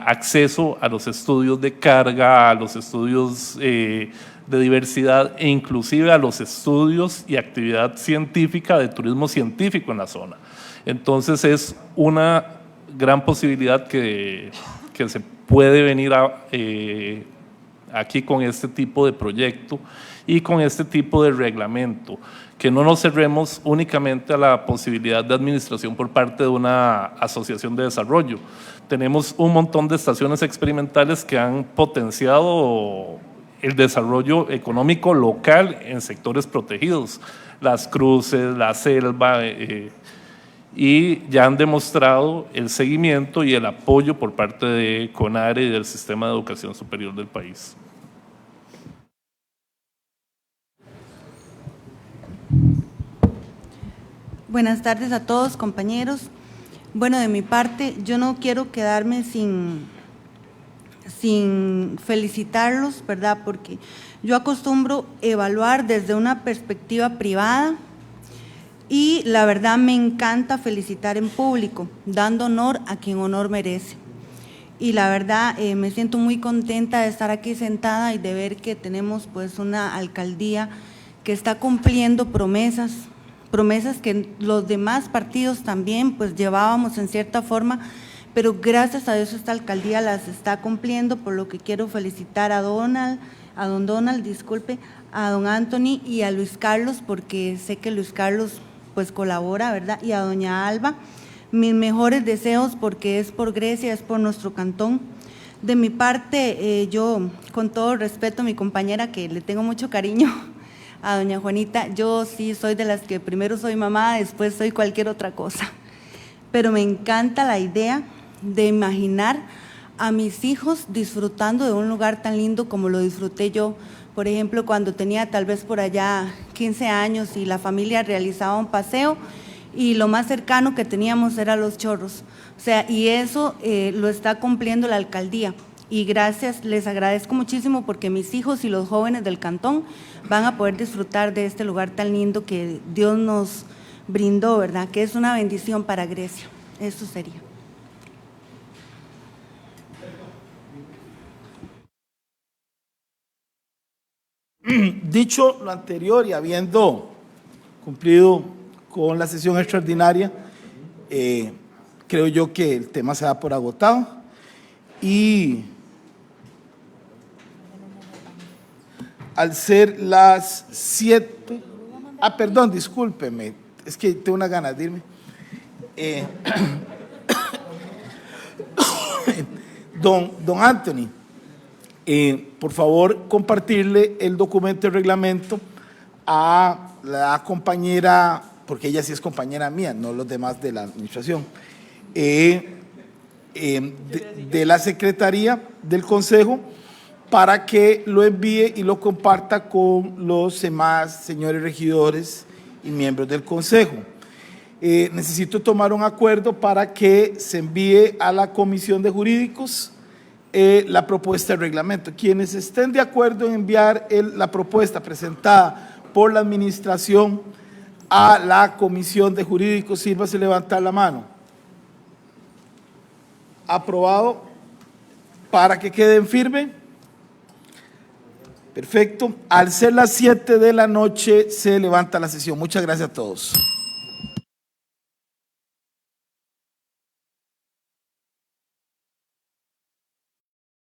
acceso a los estudios de carga, a los estudios de diversidad e inclusive a los estudios y actividad científica de turismo científico en la zona. Entonces es una gran posibilidad que se puede venir aquí con este tipo de proyecto y con este tipo de reglamento, que no nos cerremos únicamente a la posibilidad de administración por parte de una asociación de desarrollo. Tenemos un montón de estaciones experimentales que han potenciado el desarrollo económico local en sectores protegidos, Las Cruces, la selva, y ya han demostrado el seguimiento y el apoyo por parte de CONARE y del sistema de educación superior del país. Buenas tardes a todos, compañeros. Bueno, de mi parte, yo no quiero quedarme sin felicitarlos, ¿verdad? Porque yo acostumbro evaluar desde una perspectiva privada y la verdad me encanta felicitar en público, dando honor a quien honor merece. Y la verdad me siento muy contenta de estar aquí sentada y de ver que tenemos pues una alcaldía que está cumpliendo promesas que los demás partidos también pues llevábamos en cierta forma, pero gracias a Dios esta alcaldía las está cumpliendo, por lo que quiero felicitar a don Donald, a don Anthony y a Luis Carlos, porque sé que Luis Carlos pues colabora, ¿verdad? Y a doña Alba, mis mejores deseos, porque es por Grecia, es por nuestro cantón. De mi parte, yo con todo respeto a mi compañera, que le tengo mucho cariño, a doña Juanita, yo sí soy de las que primero soy mamá, después soy cualquier otra cosa. Pero me encanta la idea de imaginar a mis hijos disfrutando de un lugar tan lindo como lo disfruté yo. Por ejemplo, cuando tenía tal vez por allá 15 años y la familia realizaba un paseo y lo más cercano que teníamos era Los Chorros. O sea, y eso lo está cumpliendo la alcaldía. Y gracias, les agradezco muchísimo porque mis hijos y los jóvenes del cantón van a poder disfrutar de este lugar tan lindo que Dios nos brindó, ¿verdad? Que es una bendición para Grecia. Eso sería. Dicho lo anterior y habiendo cumplido con la sesión extraordinaria, creo yo que el tema se da por agotado y al ser las 7, perdón, discúlpeme, es que tengo unas ganas de irme. Don Anthony, por favor, compartirle el documento de reglamento a la compañera, porque ella sí es compañera mía, no los demás de la administración, de la Secretaría del Consejo, para que lo envíe y lo comparta con los demás señores regidores y miembros del Consejo. Necesito tomar un acuerdo para que se envíe a la Comisión de Jurídicos la propuesta de reglamento. Quienes estén de acuerdo en enviar la propuesta presentada por la administración a la Comisión de Jurídicos, sírvase levantar la mano. Aprobado. Para que quede en firme. Perfecto. Al ser las 7 de la noche se levanta la sesión. Muchas gracias a todos.